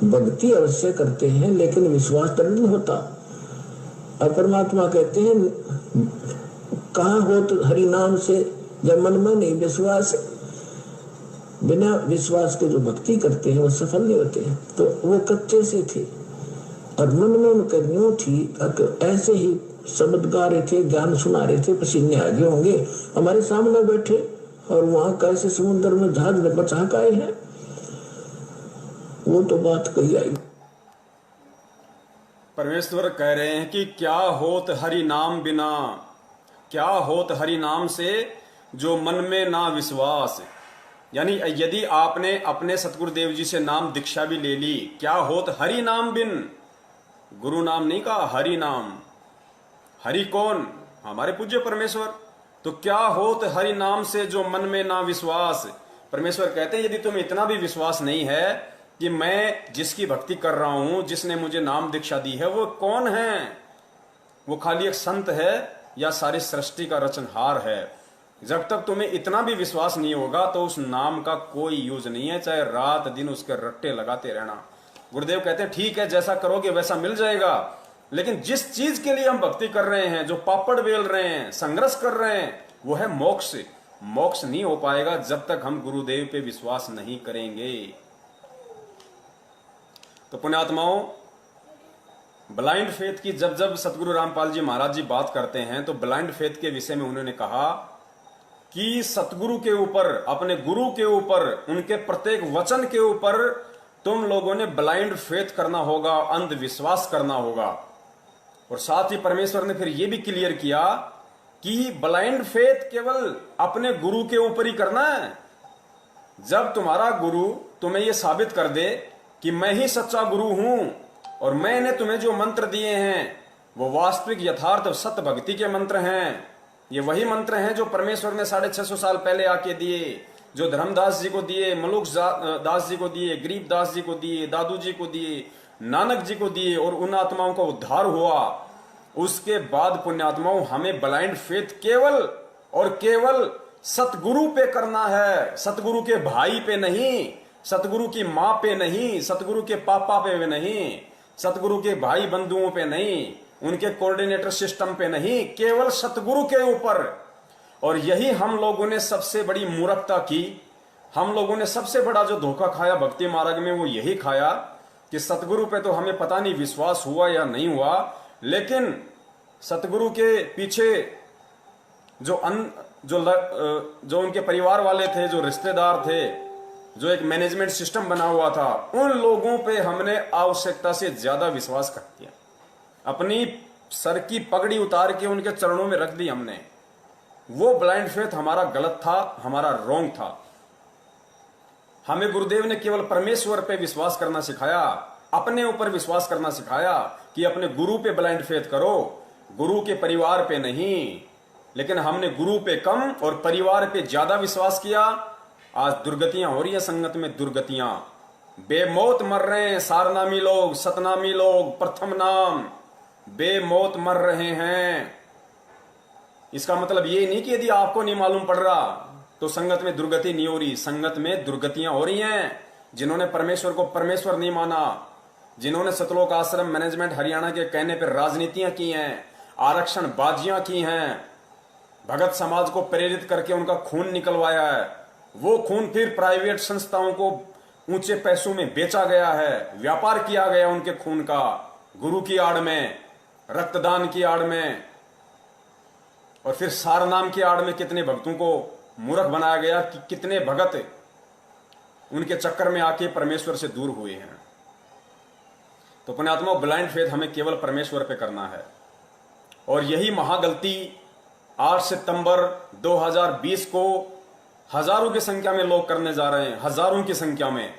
भक्ति अवश्य करते हैं लेकिन विश्वास दृढ़ नहीं होता। अब परमात्मा कहते हैं कहाँ हो तो हरि नाम से, जब मन में नहीं विश्वास, बिना विश्वास के जो भक्ति करते हैं वो सफल नहीं होते हैं। तो वो कच्चे से थे और मन में उनके न्यू थी, ऐसे ही शब्द गा रहे थे, ज्ञान सुना रहे थे, पसीने आगे होंगे हमारे सामने बैठे, और वहां कैसे समुद्र में जहाज में बचा के आए हैं। वो तो बात कही आई। परमेश्वर कह रहे हैं कि क्या होत हरि नाम बिना, क्या होत हरि नाम से जो मन में ना विश्वास। यानी यदि आपने अपने सतगुरुदेव जी से नाम दीक्षा भी ले ली, क्या होत हरि नाम बिन, गुरु नाम नहीं कहा, हरि नाम। हरि कौन? हमारे पूज्य परमेश्वर। तो क्या होत हरि नाम से जो मन में ना विश्वास। परमेश्वर कहते हैं यदि तुम्हें इतना भी विश्वास नहीं है कि मैं जिसकी भक्ति कर रहा हूं, जिसने मुझे नाम दीक्षा दी है, वो कौन है, वो खाली एक संत है या सारी सृष्टि का रचनहार है, जब तक तुम्हें इतना भी विश्वास नहीं होगा तो उस नाम का कोई यूज नहीं है, चाहे रात दिन उसके रट्टे लगाते रहना। गुरुदेव कहते हैं ठीक है, जैसा करोगे वैसा मिल जाएगा, लेकिन जिस चीज के लिए हम भक्ति कर रहे हैं, जो पापड़ बेल रहे हैं, संघर्ष कर रहे हैं, वो है मोक्ष। मोक्ष नहीं हो पाएगा जब तक हम गुरुदेव पे विश्वास नहीं करेंगे। तो पुण्यात्माओं, ब्लाइंड फेथ की जब जब सतगुरु रामपाल जी महाराज जी बात करते हैं तो ब्लाइंड फेथ के विषय में उन्होंने कहा कि सतगुरु के ऊपर, अपने गुरु के ऊपर, उनके प्रत्येक वचन के ऊपर तुम लोगों ने ब्लाइंड फेथ करना होगा, अंधविश्वास करना होगा। और साथ ही परमेश्वर ने फिर यह भी क्लियर किया कि ब्लाइंड फेथ केवल अपने गुरु के ऊपर ही करना है। जब तुम्हारा गुरु तुम्हें यह साबित कर दे कि मैं ही सच्चा गुरु हूं और मैंने तुम्हें जो मंत्र दिए हैं वो वास्तविक यथार्थ सत्य भक्ति के मंत्र हैं, ये वही मंत्र हैं जो परमेश्वर ने 650 साल पहले आके दिए, जो धर्मदास जी को दिए, मलुक दास जी को दिए, गरीबदास जी को दिए, दादू जी को दिए, नानक जी को दिए, और उन आत्माओं का उद्धार हुआ। उसके बाद पुण्यात्माओं, हमें ब्लाइंड फेथ केवल और केवल सतगुरु पे करना है, सतगुरु के भाई पे नहीं, सतगुरु की मां पे नहीं, सतगुरु के पापा पे नहीं, सतगुरु के भाई बंधुओं पे नहीं, उनके कोऑर्डिनेटर सिस्टम पे नहीं, केवल सतगुरु के ऊपर। और यही हम लोगों ने सबसे बड़ी मूर्खता की, हम लोगों ने सबसे बड़ा जो धोखा खाया भक्ति मार्ग में वो यही खाया कि सतगुरु पे तो हमें पता नहीं विश्वास हुआ या नहीं हुआ, लेकिन सतगुरु के पीछे जो उनके परिवार वाले थे, जो रिश्तेदार थे, जो एक मैनेजमेंट सिस्टम बना हुआ था, उन लोगों पे हमने आवश्यकता से ज्यादा विश्वास कर दिया। अपनी सर की पगड़ी उतार के उनके चरणों में रख दी हमने। वो ब्लाइंड फेथ हमारा गलत था, हमारा रॉन्ग था। हमें गुरुदेव ने केवल परमेश्वर पे विश्वास करना सिखाया, अपने ऊपर विश्वास करना सिखाया कि अपने गुरु पे ब्लाइंड फेथ करो, गुरु के परिवार पे नहीं। लेकिन हमने गुरु पे कम और परिवार पे ज्यादा विश्वास किया। आज दुर्गतियां हो रही है संगत में, दुर्गतियां, बेमौत मर रहे हैं सारनामी लोग, सतनामी लोग, प्रथम नाम बेमौत मर रहे हैं। इसका मतलब ये नहीं कि यदि आपको नहीं मालूम पड़ रहा तो संगत में दुर्गति नहीं हो रही। संगत में दुर्गतियां हो रही हैं। जिन्होंने परमेश्वर को परमेश्वर नहीं माना, जिन्होंने सतलोक आश्रम मैनेजमेंट हरियाणा के कहने पर राजनीतियां की हैं, आरक्षण बाजियां की हैं, भगत समाज को प्रेरित करके उनका खून निकलवाया है, वो खून फिर प्राइवेट संस्थाओं को ऊंचे पैसों में बेचा गया है, व्यापार किया गया उनके खून का, गुरु की आड़ में, रक्तदान की आड़ में, और फिर सार नाम की आड़ में कितने भक्तों को मूर्ख बनाया गया कि कितने भगत उनके चक्कर में आके परमेश्वर से दूर हुए हैं। तो पुण्यात्मा, ब्लाइंड फेथ हमें केवल परमेश्वर पे करना है। और यही महागलती 8 सितंबर 2020 को हजारों की संख्या में लोग करने जा रहे हैं, हजारों की संख्या में।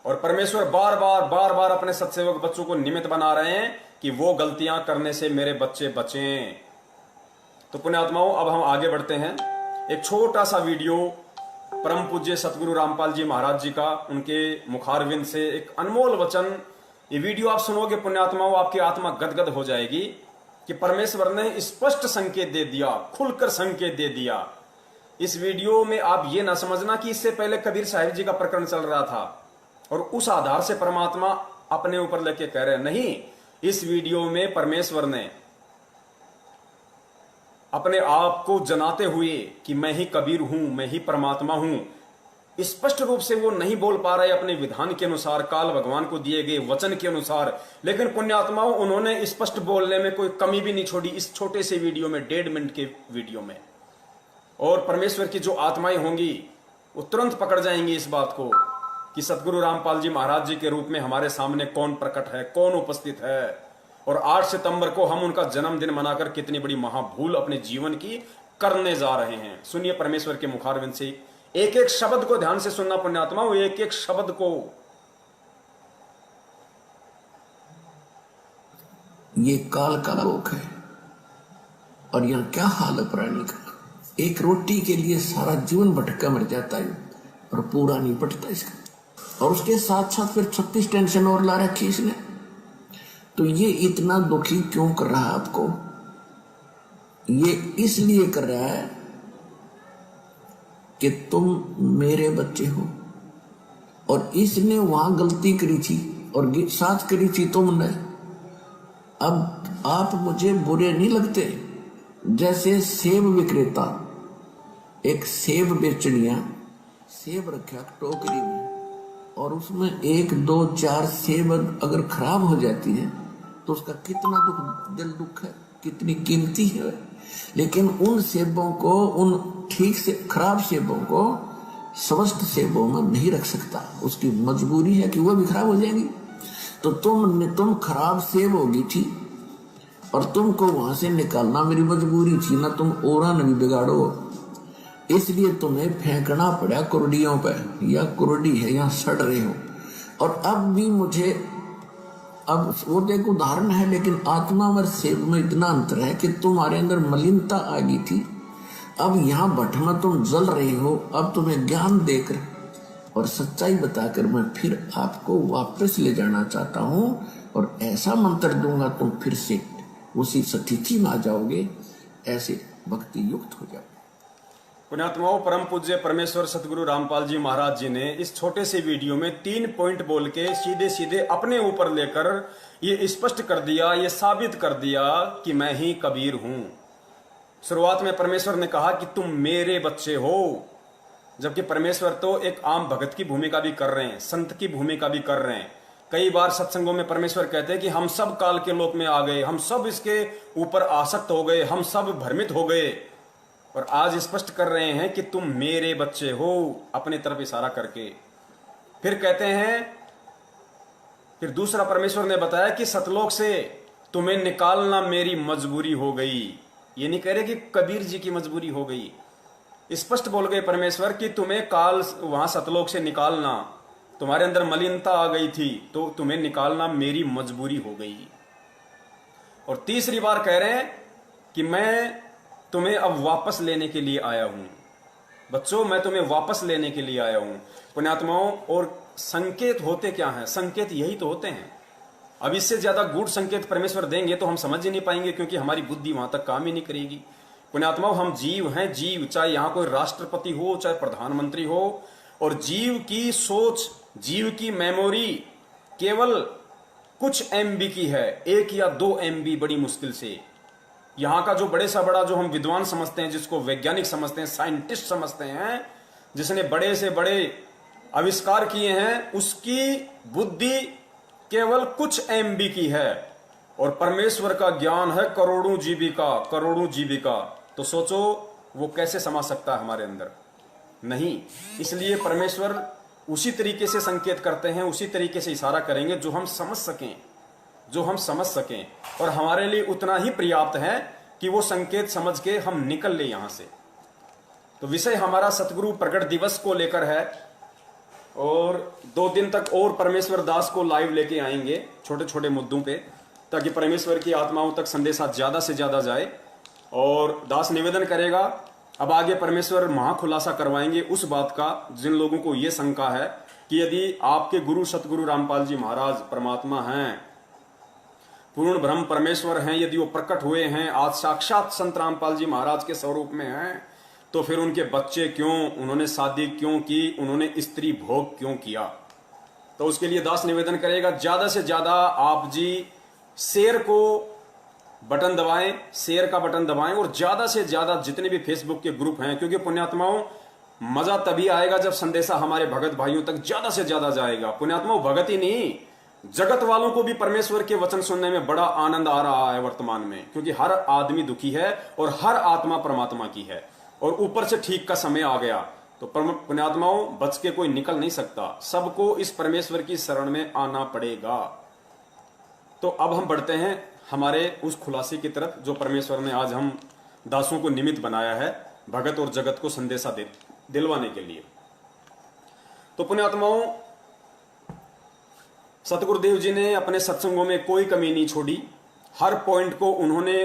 और परमेश्वर बार बार अपने सत्सेवक बच्चों को निमित्त बना रहे हैं कि वो गलतियां करने से मेरे बच्चे बचें। तो पुण्यात्माओं, अब हम आगे बढ़ते हैं। एक छोटा सा वीडियो परम पूज्य सतगुरु रामपाल जी महाराज जी का, उनके मुखारविंद से एक अनमोल वचन। ये वीडियो आप सुनोगे पुण्यात्माओं, आपकी आत्मा गदगद हो जाएगी कि परमेश्वर ने स्पष्ट संकेत दे दिया, खुलकर संकेत दे दिया। इस वीडियो में आप ये ना समझना कि इससे पहले कबीर साहिब जी का प्रकरण चल रहा था और उस आधार से परमात्मा अपने ऊपर लेके कह रहे हैं। नहीं, इस वीडियो में परमेश्वर ने अपने आप को जनाते हुए कि मैं ही कबीर हूं, मैं ही परमात्मा हूं, स्पष्ट रूप से वो नहीं बोल पा रहे अपने विधान के अनुसार, काल भगवान को दिए गए वचन के अनुसार, लेकिन पुण्यात्माओं उन्होंने स्पष्ट बोलने में कोई कमी भी नहीं छोड़ी इस छोटे से वीडियो में, 1.5 मिनट के वीडियो में। और परमेश्वर की जो आत्माएं होंगी वो तुरंत पकड़ जाएंगी इस बात को कि सतगुरु रामपाल जी महाराज जी के रूप में हमारे सामने कौन प्रकट है, कौन उपस्थित है। और 8 सितंबर को हम उनका जन्मदिन मनाकर कितनी बड़ी महाभूल अपने जीवन की करने जा रहे हैं। सुनिए परमेश्वर के मुखारविंद से, एक एक शब्द को ध्यान से सुनना पुण्यात्माओं, एक एक शब्द को। ये काल का लोक है। और यहाँ क्या हाल है प्राणी का, एक रोटी के लिए सारा जीवन भटका मर जाता है और पूरा नहीं पटता इसका। और उसके साथ साथ फिर 36 टेंशन और ला रखी इसने। तो ये इतना दुखी क्यों कर रहा है आपको? ये इसलिए कर रहा है कि तुम मेरे बच्चे हो। और इसने वहां गलती करी थी और साथ करी थी तुमने। अब आप मुझे बुरे नहीं लगते? जैसे सेब विक्रेता एक सेब बेचनिया सेब रखा टोकरी में और उसमें 1 2 4 सेब अगर खराब हो जाती है तो उसका कितना दिल दुख है, कितनी कीमती है। लेकिन उन सेबों को, उन ठीक से खराब सेबों को स्वस्थ सेबों में नहीं रख सकता। उसकी मजबूरी है कि वह भी खराब हो जाएंगी। तो तुम खराब सेब होगी थी और तुमको वहां से निकालना मेरी मजबूरी थी ना, तुम और भी बिगाड़ो। इसलिए तुम्हें फेंकना पड़ा कुर्डियों पे, या कुर्डी है या सड़ रहे हो। और अब भी मुझे, अब वो एक उदाहरण है, लेकिन आत्मा और सेब में इतना अंतर है कि तुम्हारे अंदर मलिनता आ गई थी, अब यहाँ भट्ट में तुम जल रहे हो। अब तुम्हें ज्ञान देकर और सच्चाई बताकर मैं फिर आपको वापस ले जाना चाहता हूँ और ऐसा मंत्र दूंगा तुम फिर से उसी स्थिति में आ जाओगे, ऐसे भक्ति युक्त हो जाओगे। पुण्यात्माओं, परम पूज्य परमेश्वर सतगुरु रामपाल जी महाराज जी ने इस छोटे से वीडियो में 3 पॉइंट बोल के सीधे सीधे अपने ऊपर लेकर ये स्पष्ट कर दिया, ये साबित कर दिया कि मैं ही कबीर हूं। शुरुआत में परमेश्वर ने कहा कि तुम मेरे बच्चे हो, जबकि परमेश्वर तो एक आम भगत की भूमिका भी कर रहे हैं, संत की भूमिका भी कर रहे हैं। कई बार सत्संगों में परमेश्वर कहते हैं कि हम सब काल के लोक में आ गए, हम सब इसके ऊपर आसक्त हो गए, हम सब भ्रमित हो गए। और आज स्पष्ट कर रहे हैं कि तुम मेरे बच्चे हो, अपने तरफ इशारा करके। फिर कहते हैं, फिर दूसरा परमेश्वर ने बताया कि सतलोक से तुम्हें निकालना मेरी मजबूरी हो गई। ये नहीं कह रहे कि कबीर जी की मजबूरी हो गई, स्पष्ट बोल गए परमेश्वर कि तुम्हें काल वहां सतलोक से निकालना, तुम्हारे अंदर मलिनता आ गई थी तो तुम्हें निकालना मेरी मजबूरी हो गई। और तीसरी बार कह रहे हैं कि मैं तुम्हें अब वापस लेने के लिए आया हूं। बच्चों, मैं तुम्हें वापस लेने के लिए आया हूं। पुण्यात्माओं, और संकेत होते क्या हैं? संकेत यही तो होते हैं। अब इससे ज्यादा गूढ़ संकेत परमेश्वर देंगे तो हम समझ ही नहीं पाएंगे, क्योंकि हमारी बुद्धि वहां तक काम ही नहीं करेगी। पुण्यात्माओं, हम जीव हैं, जीव, चाहे यहां कोई राष्ट्रपति हो, चाहे प्रधानमंत्री हो, और जीव की सोच, जीव की मेमोरी केवल कुछ MB की है, 1 या 2 MB बड़ी मुश्किल से। यहां का जो बड़े सा बड़ा, जो हम विद्वान समझते हैं, जिसको वैज्ञानिक समझते हैं, साइंटिस्ट समझते हैं, जिसने बड़े से बड़े आविष्कार किए हैं, उसकी बुद्धि केवल कुछ MB की है। और परमेश्वर का ज्ञान है करोड़ों GB का, करोड़ों GB का। तो सोचो वो कैसे समा सकता है हमारे अंदर? नहीं। इसलिए परमेश्वर उसी तरीके से संकेत करते हैं, उसी तरीके से इशारा करेंगे जो हम समझ सकें, जो हम समझ सकें। और हमारे लिए उतना ही पर्याप्त है कि वो संकेत समझ के हम निकल ले यहां से। तो विषय हमारा सतगुरु प्रकट दिवस को लेकर है, और 2 दिन तक और परमेश्वर दास को लाइव लेके आएंगे छोटे छोटे मुद्दों पे, ताकि परमेश्वर की आत्माओं तक संदेशा ज्यादा से ज्यादा जाए। और दास निवेदन करेगा, अब आगे परमेश्वर महाखुलासा करवाएंगे उस बात का जिन लोगों को यह शंका है कि यदि आपके गुरु सतगुरु रामपाल जी महाराज परमात्मा हैं, पूर्ण ब्रह्म परमेश्वर हैं, यदि वो प्रकट हुए हैं, आज साक्षात संत रामपाल जी महाराज के स्वरूप में हैं, तो फिर उनके बच्चे क्यों, उन्होंने शादी क्यों की, उन्होंने स्त्री भोग क्यों किया? तो उसके लिए दास निवेदन करेगा, ज्यादा से ज्यादा आप जी शेयर को बटन दबाएं, शेयर का बटन दबाएं, और ज्यादा से ज्यादा जितने भी फेसबुक के ग्रुप हैं, क्योंकि पुण्यात्माओं मजा तभी आएगा जब संदेशा हमारे भगत भाइयों तक ज्यादा से ज्यादा जाएगा। पुण्यात्माओं, भगत ही नहीं, जगत वालों को भी परमेश्वर के वचन सुनने में बड़ा आनंद आ रहा है वर्तमान में, क्योंकि हर आदमी दुखी है और हर आत्मा परमात्मा की है, और ऊपर से ठीक का समय आ गया। तो पुण्यात्माओं, बच के कोई निकल नहीं सकता, सबको इस परमेश्वर की शरण में आना पड़ेगा। तो अब हम बढ़ते हैं हमारे उस खुलासे की तरफ जो परमेश्वर ने आज हम दासों को निमित्त बनाया है भगत और जगत को संदेशा दिलवाने के लिए। तो पुण्यात्माओं, सतगुरुदेव जी ने अपने सत्संगों में कोई कमी नहीं छोड़ी, हर पॉइंट को उन्होंने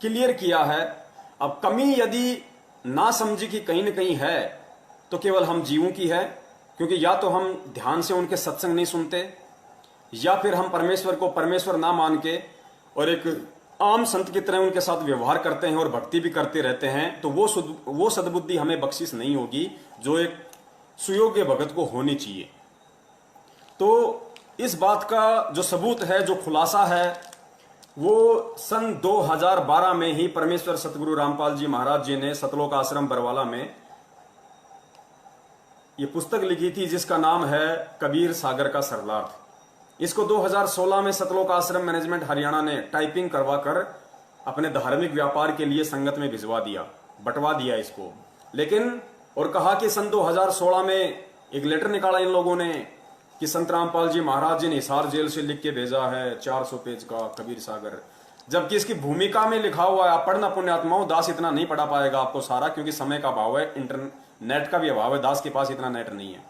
क्लियर किया है। अब कमी यदि ना समझी की कहीं ना कहीं है तो केवल हम जीवों की है, क्योंकि या तो हम ध्यान से उनके सत्संग नहीं सुनते, या फिर हम परमेश्वर को परमेश्वर ना मान के और एक आम संत की तरह उनके साथ व्यवहार करते हैं और भक्ति भी करते रहते हैं, तो वो सद्बुद्धि हमें बख्शिश नहीं होगी जो एक सुयोग्य भगत को होनी चाहिए। तो इस बात का जो सबूत है, जो खुलासा है, वो सन 2012 में ही परमेश्वर सतगुरु रामपाल जी महाराज जी ने सतलोक आश्रम बरवाला में ये पुस्तक लिखी थी जिसका नाम है कबीर सागर का सरलार्थ। इसको 2016 में सतलोक आश्रम मैनेजमेंट हरियाणा ने टाइपिंग करवाकर अपने धार्मिक व्यापार के लिए संगत में भिजवा दिया, बंटवा दिया इसको। लेकिन और कहा कि सन 2016 में एक लेटर निकाला इन लोगों ने कि संत रामपाल जी महाराज जी ने हिसार जेल से लिख के भेजा है 400 पेज का कबीर सागर, जबकि इसकी भूमिका में लिखा हुआ है। आप पढ़ना पुण्यात्माओं, दास इतना नहीं पढ़ा पाएगा आपको सारा, क्योंकि समय का अभाव है, इंटरनेट का भी अभाव है, दास के पास इतना नेट नहीं है।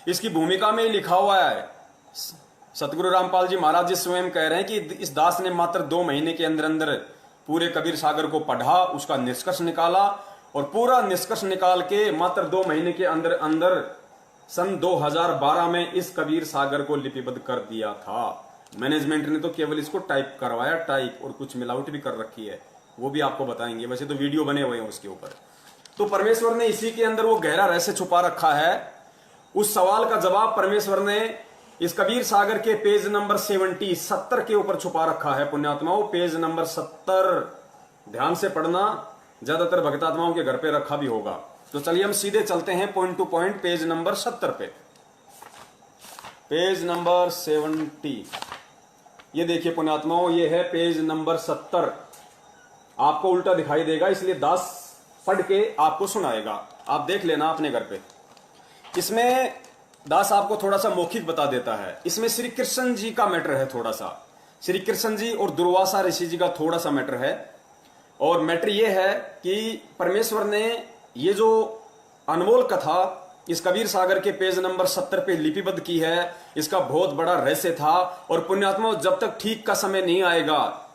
इसकी भूमिका में लिखा हुआ है, सतगुरु रामपाल जी महाराज जी स्वयं कह रहे हैं कि इस दास ने मात्र 2 महीने के अंदर अंदर पूरे कबीर सागर को पढ़ा, उसका निष्कर्ष निकाला, और पूरा निष्कर्ष निकाल के मात्र 2 महीने के अंदर अंदर सन 2012 में इस कबीर सागर को लिपिबद्ध कर दिया था। मैनेजमेंट ने तो केवल इसको टाइप करवाया, टाइप, और कुछ मिलावट भी कर रखी है, वो भी आपको बताएंगे, वैसे तो वीडियो बने हुए हैं उसके ऊपर। तो परमेश्वर ने इसी के अंदर वो गहरा रहस्य छुपा रखा है। उस सवाल का जवाब परमेश्वर ने इस कबीर सागर के पेज नंबर 70 के ऊपर छुपा रखा है पुण्यात्माओं। पेज नंबर 70 ध्यान से पढ़ना, ज्यादातर भक्तात्माओं के घर पे रखा भी होगा। तो चलिए हम सीधे चलते हैं point two point page number 70 पे। पेज नंबर 70, ये देखिए पुण्यात्माओं, ये है पेज नंबर 70। आपको उल्टा दिखाई देगा, इसलिए दास पढ़ के आपको सुनाएगा, आप देख लेना अपने घर पे। इसमें दास आपको थोड़ा सा मौखिक बता देता है। इसमें श्री कृष्ण जी का मैटर है, थोड़ा सा श्री कृष्ण जी और दुर्वासा ऋषि जी का थोड़ा सा मैटर है। और मैटर ये है कि परमेश्वर ने ये जो अनमोल कथा इस कबीर सागर के पेज नंबर 70 पे लिपिबद्ध की है, इसका बहुत बड़ा रहस्य था। और पुण्यात्मा, जब तक ठीक का समय नहीं आएगा,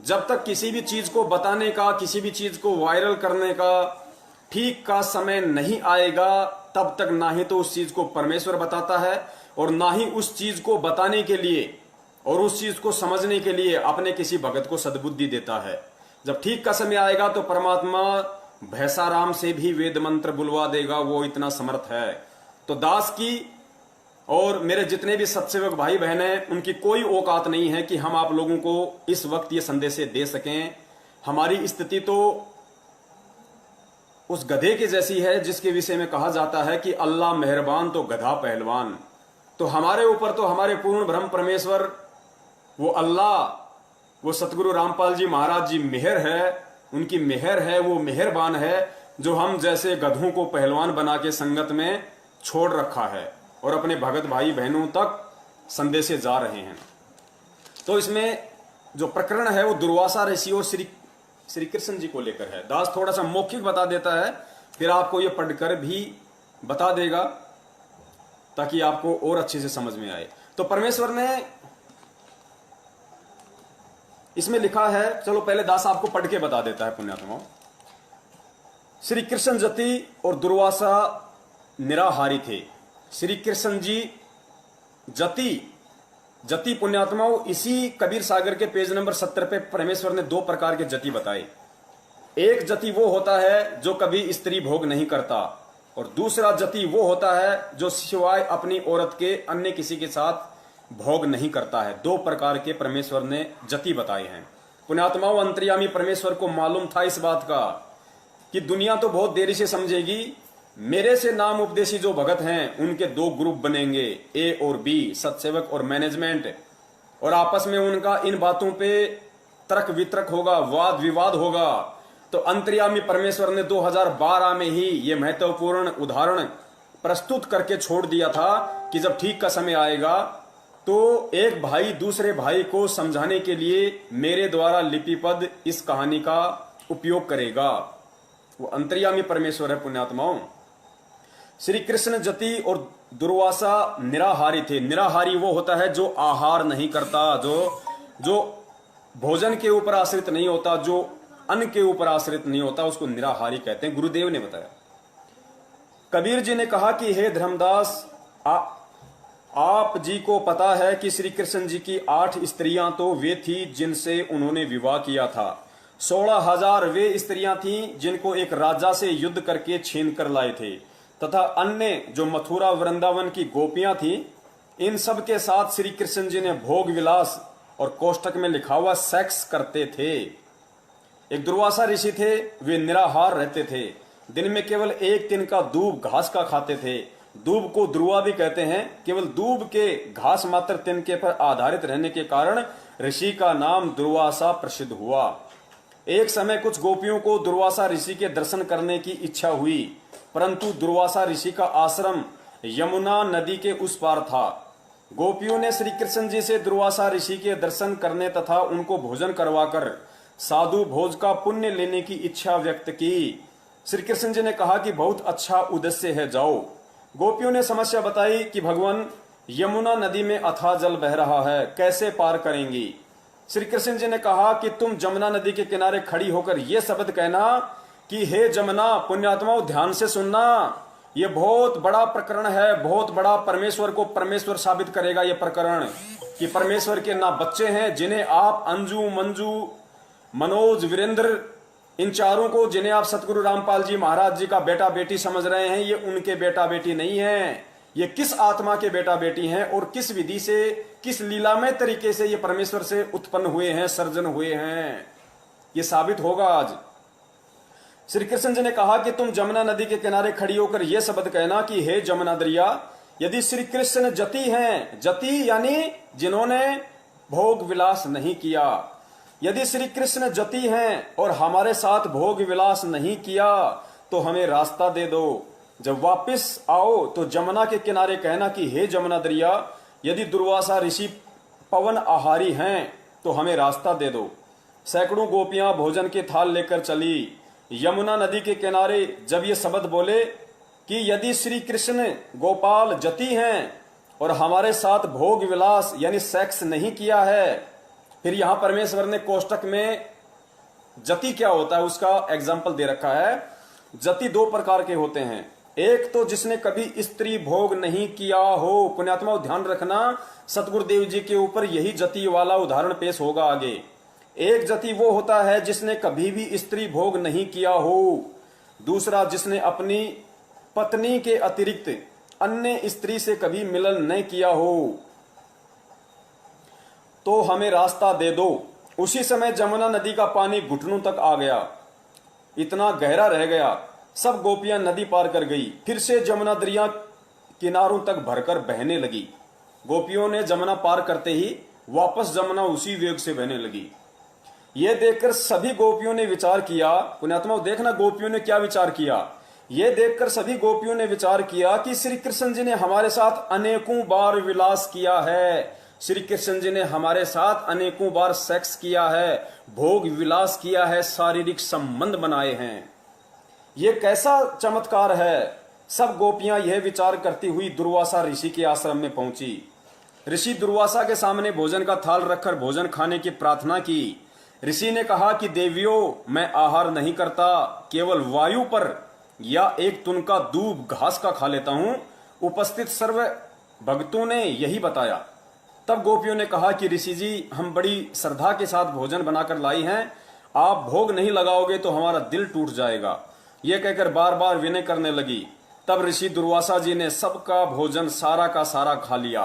जब तक किसी भी चीज को बताने का, किसी भी चीज को वायरल करने का ठीक का समय नहीं आएगा, तब तक ना ही तो उस चीज को परमेश्वर बताता है और ना ही उस चीज को बताने के लिए और उस चीज को समझने के लिए अपने किसी भगत को सद्बुद्धि देता है। जब ठीक का समय आएगा तो परमात्मा भैसाराम से भी वेद मंत्र बुलवा देगा, वो इतना समर्थ है। तो दास की और मेरे जितने भी सत्सेवक भाई बहन हैं, उनकी कोई औकात नहीं है कि हम आप लोगों को इस वक्त ये संदेश दे सकें। हमारी स्थिति तो उस गधे के जैसी है जिसके विषय में कहा जाता है कि अल्लाह मेहरबान तो गधा पहलवान। तो हमारे ऊपर तो हमारे पूर्ण ब्रह्म परमेश्वर, वो अल्लाह, वो सतगुरु रामपाल जी महाराज जी मेहर है, उनकी मेहर है, वो मेहरबान है, जो हम जैसे गधों को पहलवान बना के संगत में छोड़ रखा है और अपने भगत भाई बहनों तक संदेशे जा रहे हैं। तो इसमें जो प्रकरण है वो दुर्वासा ऋषि और श्री कृष्ण जी को लेकर है। दास थोड़ा सा मौखिक बता देता है, फिर आपको ये पढ़कर भी बता देगा ताकि आपको और अच्छे से समझ में आए। तो परमेश्वर ने इसमें लिखा है, चलो पहले दास आपको पढ़ के बता देता है पुण्यात्माओं। श्री कृष्ण जति और दुर्वासा निराहारी थे। श्री कृष्ण जी जति पुण्यात्माओं, इसी कबीर सागर के पेज नंबर 70 पे परमेश्वर ने 2 प्रकार के जति बताए। एक जति वो होता है जो कभी स्त्री भोग नहीं करता, और दूसरा जति वो होता है जो सिवाय अपनी औरत के अन्य किसी के साथ भोग नहीं करता है। 2 प्रकार के परमेश्वर ने जति बताए हैं। पुण्यात्माओं, अंतर्यामी परमेश्वर को मालूम था इस बात का कि दुनिया तो बहुत देरी से समझेगी, मेरे से नाम उपदेशी जो भगत हैं उनके 2 ग्रुप बनेंगे, ए और बी, सत्सेवक और मैनेजमेंट, और आपस में उनका इन बातों पे तर्क वितर्क होगा, वाद विवाद होगा। तो अंतर्यामी परमेश्वर ने 2012 में ही ये महत्वपूर्ण उदाहरण प्रस्तुत करके छोड़ दिया था कि जब ठीक का समय आएगा तो एक भाई दूसरे भाई को समझाने के लिए मेरे द्वारा लिपिबद्ध इस कहानी का उपयोग करेगा। वो अंतर्यामी परमेश्वर है पुण्यात्माओं। श्री कृष्ण जति और दुर्वासा निराहारी थे। निराहारी वो होता है जो आहार नहीं करता, जो भोजन के ऊपर आश्रित नहीं होता, जो अन्न के ऊपर आश्रित नहीं होता, उसको निराहारी कहते हैं, गुरुदेव ने बताया। कबीर जी ने कहा कि हे धर्मदास, आप जी को पता है कि श्री कृष्ण जी की 8 स्त्रियां तो वे थी जिनसे उन्होंने विवाह किया था। 16,000 वे स्त्रियां थीं जिनको एक राजा से युद्ध करके छीन कर लाए थे, तथा अन्य जो मथुरा वृंदावन की गोपियां थीं, इन सब के साथ श्री कृष्ण जी ने भोग विलास और कोष्टक में लिखा हुआ सेक्स करते थे। एक दुर्वासा ऋषि थे, वे निराहार रहते थे, दिन में केवल 1 दिन का दूब घास का खाते थे। दूब को ध्रुवा भी कहते हैं। केवल दूब के घास मात्र तिनके पर आधारित रहने के कारण ऋषि का नाम दुर्वासा प्रसिद्ध हुआ। एक समय कुछ गोपियों को दुर्वासा ऋषि के दर्शन करने की इच्छा हुई, परंतु दुर्वासा ऋषि का आश्रम यमुना नदी के उस पार था। गोपियों ने श्री कृष्ण जी से दुर्वासा ऋषि के दर्शन करने तथा उनको भोजन करवाकर साधु भोज का पुण्य लेने की इच्छा व्यक्त की। श्री कृष्ण जी ने कहा कि बहुत अच्छा उद्देश्य है, जाओ। गोपियों ने समस्या बताई कि भगवान, यमुना नदी में अथाह जल बह रहा है, कैसे पार करेंगी। श्री कृष्ण जी ने कहा कि तुम जमुना नदी के किनारे खड़ी होकर यह शब्द कहना कि हे जमुना, पुण्यात्माओं ध्यान से सुनना, ये बहुत बड़ा प्रकरण है, बहुत बड़ा, परमेश्वर को परमेश्वर साबित करेगा ये प्रकरण, कि परमेश्वर के ना बच्चे हैं जिन्हें आप अंजू, मंजू, मनोज, वीरेंद्र, इन चारों को जिन्हें आप सतगुरु रामपाल जी महाराज जी का बेटा बेटी समझ रहे हैं, ये उनके बेटा बेटी नहीं है। ये किस आत्मा के बेटा बेटी हैं और किस विधि से, किस लीलामय तरीके से ये परमेश्वर से उत्पन्न हुए हैं, सर्जन हुए हैं, ये साबित होगा आज। श्री कृष्ण जी ने कहा कि तुम जमुना नदी के किनारे खड़ी होकर यह शब्द कहना कि हे जमुना दरिया, यदि श्री कृष्ण जति हैं, जति यानी जिन्होंने भोग विलास नहीं किया, यदि श्री कृष्ण जति हैं और हमारे साथ भोग विलास नहीं किया तो हमें रास्ता दे दो। जब वापस आओ तो जमुना के किनारे कहना कि हे जमुना दरिया, यदि दुर्वासा ऋषि पवन आहारी हैं तो हमें रास्ता दे दो। सैकड़ों गोपियां भोजन के थाल लेकर चली। यमुना नदी के किनारे जब ये शब्द बोले कि यदि श्री कृष्ण गोपाल जति हैं और हमारे साथ भोग विलास यानी सेक्स नहीं किया है, फिर यहां परमेश्वर ने कोष्टक में जति क्या होता है उसका एग्जाम्पल दे रखा है। जति 2 प्रकार के होते हैं, एक तो जिसने कभी स्त्री भोग नहीं किया हो, पुण्यात्मा ध्यान रखना, सतगुरुदेव जी के ऊपर यही जति वाला उदाहरण पेश होगा आगे। एक जति वो होता है जिसने कभी भी स्त्री भोग नहीं किया हो, दूसरा जिसने अपनी पत्नी के अतिरिक्त अन्य स्त्री से कभी मिलन नहीं किया हो, तो हमें रास्ता दे दो। उसी समय जमुना नदी का पानी घुटनों तक आ गया, इतना गहरा रह गया। सब गोपियां नदी पार कर गई। फिर से जमुना दरिया किनारों तक भरकर बहने लगी। गोपियों ने जमुना पार करते ही वापस जमुना उसी वेग से बहने लगी। यह देखकर सभी गोपियों ने विचार किया, पुण्यात्मा देखना गोपियों ने क्या विचार किया। यह देखकर सभी गोपियों ने विचार किया कि श्री कृष्ण जी ने हमारे साथ अनेकों बार विलास किया है, श्री कृष्ण जी ने हमारे साथ अनेकों बार सेक्स किया है, भोग विलास किया है, शारीरिक संबंध बनाए हैं। यह कैसा चमत्कार है। सब गोपियां यह विचार करती हुई दुर्वासा ऋषि के आश्रम में पहुंची। ऋषि दुर्वासा के सामने भोजन का थाल रखकर भोजन खाने की प्रार्थना की। ऋषि ने कहा कि देवियों, मैं आहार नहीं करता, केवल वायु पर या एक तुनका दूब घास का खा लेता हूं। उपस्थित सर्व भक्तों ने यही बताया। तब गोपियों ने कहा कि ऋषि जी, हम बड़ी श्रद्धा के साथ भोजन बनाकर लाई हैं, आप भोग नहीं लगाओगे तो हमारा दिल टूट जाएगा। यह कहकर बार बार विनय करने लगी। तब ऋषि दुर्वासा जी ने सबका भोजन सारा का सारा खा लिया।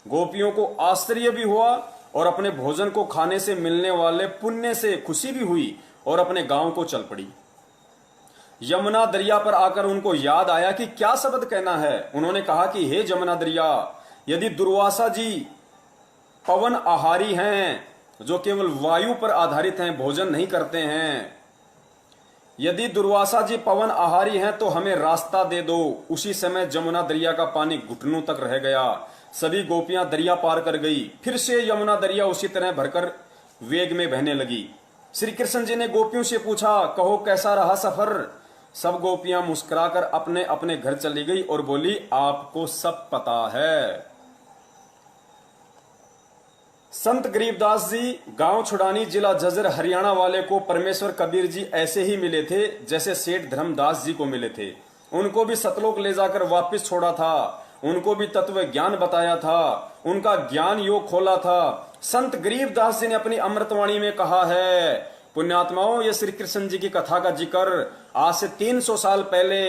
गोपियों को आश्चर्य भी हुआ और अपने भोजन को खाने से मिलने वाले पुण्य से खुशी भी हुई और अपने गांव को चल पड़ी। यमुना दरिया पर आकर उनको याद आया कि क्या शब्द कहना है। उन्होंने कहा कि हे जमुना दरिया, यदि दुर्वासा जी पवन आहारी हैं, जो केवल वायु पर आधारित हैं, भोजन नहीं करते हैं, यदि दुर्वासा जी पवन आहारी हैं तो हमें रास्ता दे दो। उसी समय जमुना दरिया का पानी घुटनों तक रह गया। सभी गोपियां दरिया पार कर गई। फिर से यमुना दरिया उसी तरह भरकर वेग में बहने लगी। श्री कृष्ण जी ने गोपियों से पूछा, कहो कैसा रहा सफर। सब गोपियां मुस्कुराकर अपने अपने घर चली गई और बोली, आपको सब पता है। संत गरीबदास जी गांव छुड़ानी जिला झज्जर हरियाणा वाले को परमेश्वर कबीर जी ऐसे ही मिले थे जैसे सेठ धर्मदास जी को मिले थे। उनको भी सतलोक ले जाकर वापस छोड़ा था, उनको भी तत्व ज्ञान बताया था, उनका ज्ञान योग खोला था। संत गरीबदास जी ने अपनी अमृतवाणी में कहा है, पुण्यात्माओं, ये श्री कृष्ण जी की कथा का जिक्र आज से 300 साल पहले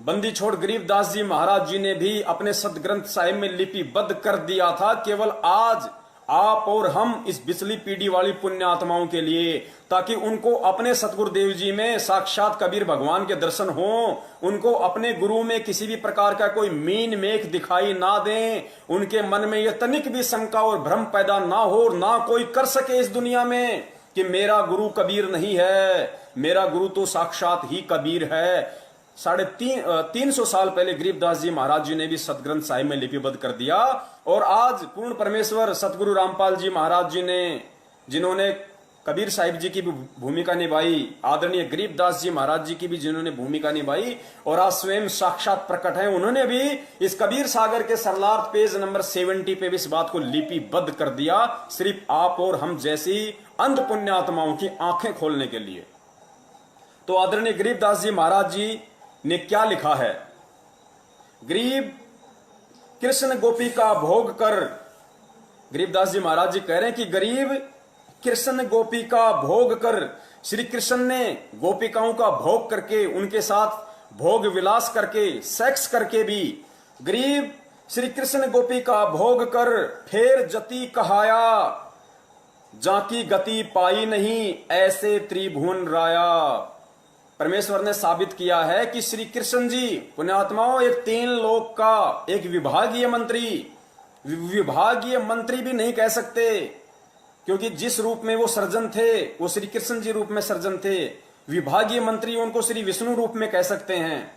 बंदी छोड़ गरीबदास जी महाराज जी ने भी अपने सदग्रंथ साहिब में लिपिबद्ध कर दिया था। केवल आज आप और हम इस बिचली पीढ़ी वाली पुण्यात्माओं के लिए, ताकि उनको अपने सतगुरुदेव जी में साक्षात कबीर भगवान के दर्शन हो, उनको अपने गुरु में किसी भी प्रकार का कोई मीन मेख दिखाई ना दें, उनके मन में यह तनिक भी शंका और भ्रम पैदा ना हो, ना कोई कर सके इस दुनिया में कि मेरा गुरु कबीर नहीं है, मेरा गुरु तो साक्षात ही कबीर है। 350 साल पहले गरीबदास जी महाराज जी ने भी सतग्रंथ साहिब में लिपिबद्ध कर दिया। और आज पूर्ण परमेश्वर सतगुरु रामपाल जी महाराज जी ने, जिन्होंने कबीर साहिब जी की भी भूमिका निभाई, आदरणीय गरीबदास जी महाराज जी की भी जिन्होंने भूमिका निभाई, और आज स्वयं साक्षात प्रकट है, उन्होंने भी इस कबीर सागर के सरलार्थ पेज नंबर 70 पे भी इस बात को लिपिबद्ध कर दिया, सिर्फ आप और हम जैसी अंध पुण्यात्माओं की आंखें खोलने के लिए। तो आदरणीय गरीबदास जी महाराज जी ने क्या लिखा है? गरीब कृष्ण गोपी का भोग कर, गरीबदास जी महाराज जी कह रहे हैं कि गरीब कृष्ण गोपी का भोग कर, श्री कृष्ण ने गोपिकाओं का भोग करके, उनके साथ भोग विलास करके, सेक्स करके भी, गरीब श्री कृष्ण गोपी का भोग कर फेर जति कहाया, जाकी गति पाई नहीं ऐसे त्रिभुवन राया। परमेश्वर ने साबित किया है कि श्री कृष्ण जी पुण्यात्माओं एक 3 लोक का एक विभागीय मंत्री भी नहीं कह सकते, क्योंकि जिस रूप में वो सर्जन थे वो श्री कृष्ण जी रूप में सर्जन थे। विभागीय मंत्री उनको श्री विष्णु रूप में कह सकते हैं।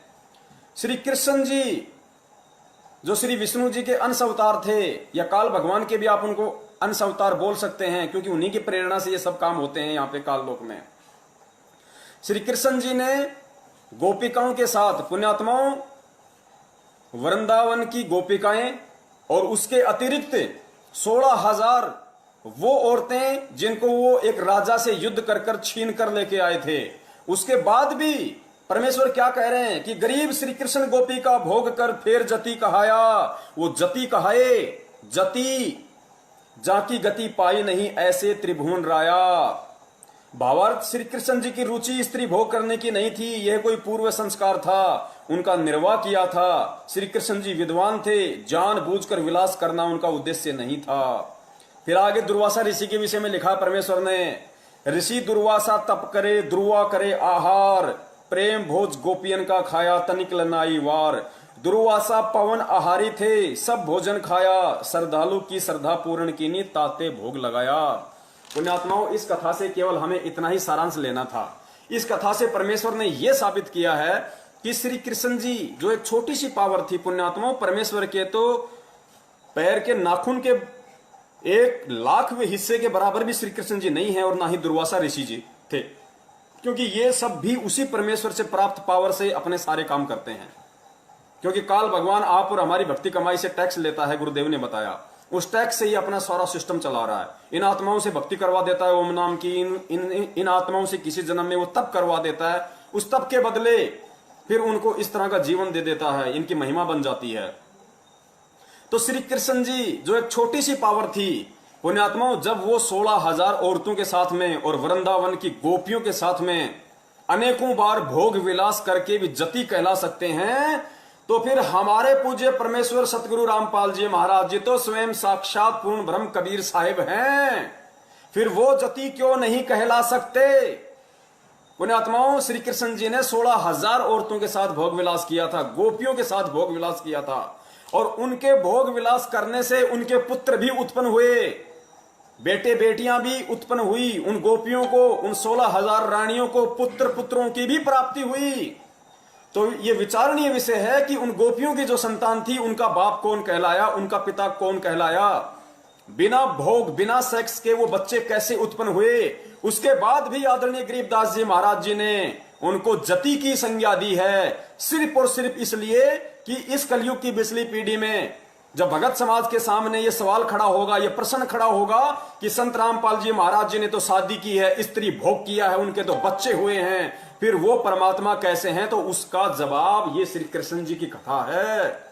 श्री कृष्ण जी जो श्री विष्णु जी के अंश अवतार थे, या काल भगवान के भी आप उनको अंश अवतार बोल सकते हैं, क्योंकि उन्हीं की प्रेरणा से ये सब काम होते हैं यहाँ पे काल लोक में। श्री कृष्ण जी ने गोपिकाओं के साथ, पुण्यात्माओं, वृंदावन की गोपिकाएं और उसके अतिरिक्त 16,000 वो औरतें जिनको वो एक राजा से युद्ध कर कर छीन कर लेके आए थे, उसके बाद भी परमेश्वर क्या कह रहे हैं कि गरीब श्री कृष्ण गोपी का भोग कर फेर जति कहाया। वो जति कहाए, जति जाकी गति पाई नहीं ऐसे त्रिभुवन राया। भावार्थ, श्री कृष्ण जी की रुचि स्त्री भोग करने की नहीं थी, यह कोई पूर्व संस्कार था, उनका निर्वाह किया था। श्री कृष्ण जी विद्वान थे, जानबूझकर विलास करना उनका उद्देश्य नहीं था। फिर आगे दुर्वासा ऋषि के विषय में लिखा परमेश्वर ने, ऋषि दुर्वासा तप करे, दुर्वा करे आहार, प्रेम भोज गोपियन का खाया तनिक लनाई वार। दुर्वासा पवन आहारी थे, सब भोजन खाया, श्रद्धालु की श्रद्धा पूर्ण कीनी, ताते भोग लगाया। पुण्यात्माओं, इस कथा से केवल हमें इतना ही सारांश लेना था। इस कथा से परमेश्वर ने यह साबित किया है कि श्री कृष्ण जी जो एक छोटी सी पावर थी, पुण्यात्माओं, परमेश्वर के तो पैर के नाखून के 1,00,000वें हिस्से के बराबर भी श्री कृष्ण जी नहीं है, और ना ही दुर्वासा ऋषि जी थे, क्योंकि ये सब भी उसी परमेश्वर से प्राप्त पावर से अपने सारे काम करते हैं। क्योंकि काल भगवान आप और हमारी भक्ति कमाई से टैक्स लेता है, गुरुदेव ने बताया, उस टैक्स से ही अपना सारा सिस्टम चला रहा है। इन आत्माओं से भक्ति करवा देता है ओम नाम की, इन आत्माओं से किसी जन्म में वो तप करवा देता है, उस तप के बदले फिर उनको इस तरह का जीवन दे देता है, इनकी महिमा बन जाती है। तो श्री कृष्ण जी जो एक छोटी सी पावर थी, पुण्यात्माओं, जब वो 16,000 औरतों के साथ में और वृंदावन की गोपियों के साथ में अनेकों बार भोग विलास करके भी जति कहला सकते हैं, तो फिर हमारे पूज्य परमेश्वर सतगुरु रामपाल जी महाराज जी तो स्वयं साक्षात पूर्ण ब्रह्म कबीर साहिब हैं, फिर वो जति क्यों नहीं कहला सकते? पुण्यात्माओं, श्री कृष्ण जी ने 16,000 औरतों के साथ भोग विलास किया था, गोपियों के साथ भोग विलास किया था, और उनके भोग विलास करने से उनके पुत्र भी उत्पन्न हुए, बेटे बेटियां भी उत्पन्न हुई। उन गोपियों को, उन 16,000 रानियों को पुत्र पुत्रों की भी प्राप्ति हुई। तो ये विचारणीय विषय है कि उन गोपियों की जो संतान थी, उनका बाप कौन कहलाया, उनका पिता कौन कहलाया, बिना भोग बिना सेक्स के वो बच्चे कैसे उत्पन्न हुए। उसके बाद भी आदरणीय गरीबदास जी महाराज जी ने उनको जति की संज्ञा दी है, सिर्फ और सिर्फ इसलिए कि इस कलयुग की बिचली पीढ़ी में जब भगत समाज के सामने ये सवाल खड़ा होगा, ये प्रश्न खड़ा होगा कि संत रामपाल जी महाराज जी ने तो शादी की है, स्त्री भोग किया है, उनके तो बच्चे हुए हैं, फिर वो परमात्मा कैसे हैं, तो उसका जवाब ये श्री कृष्ण जी की कथा है।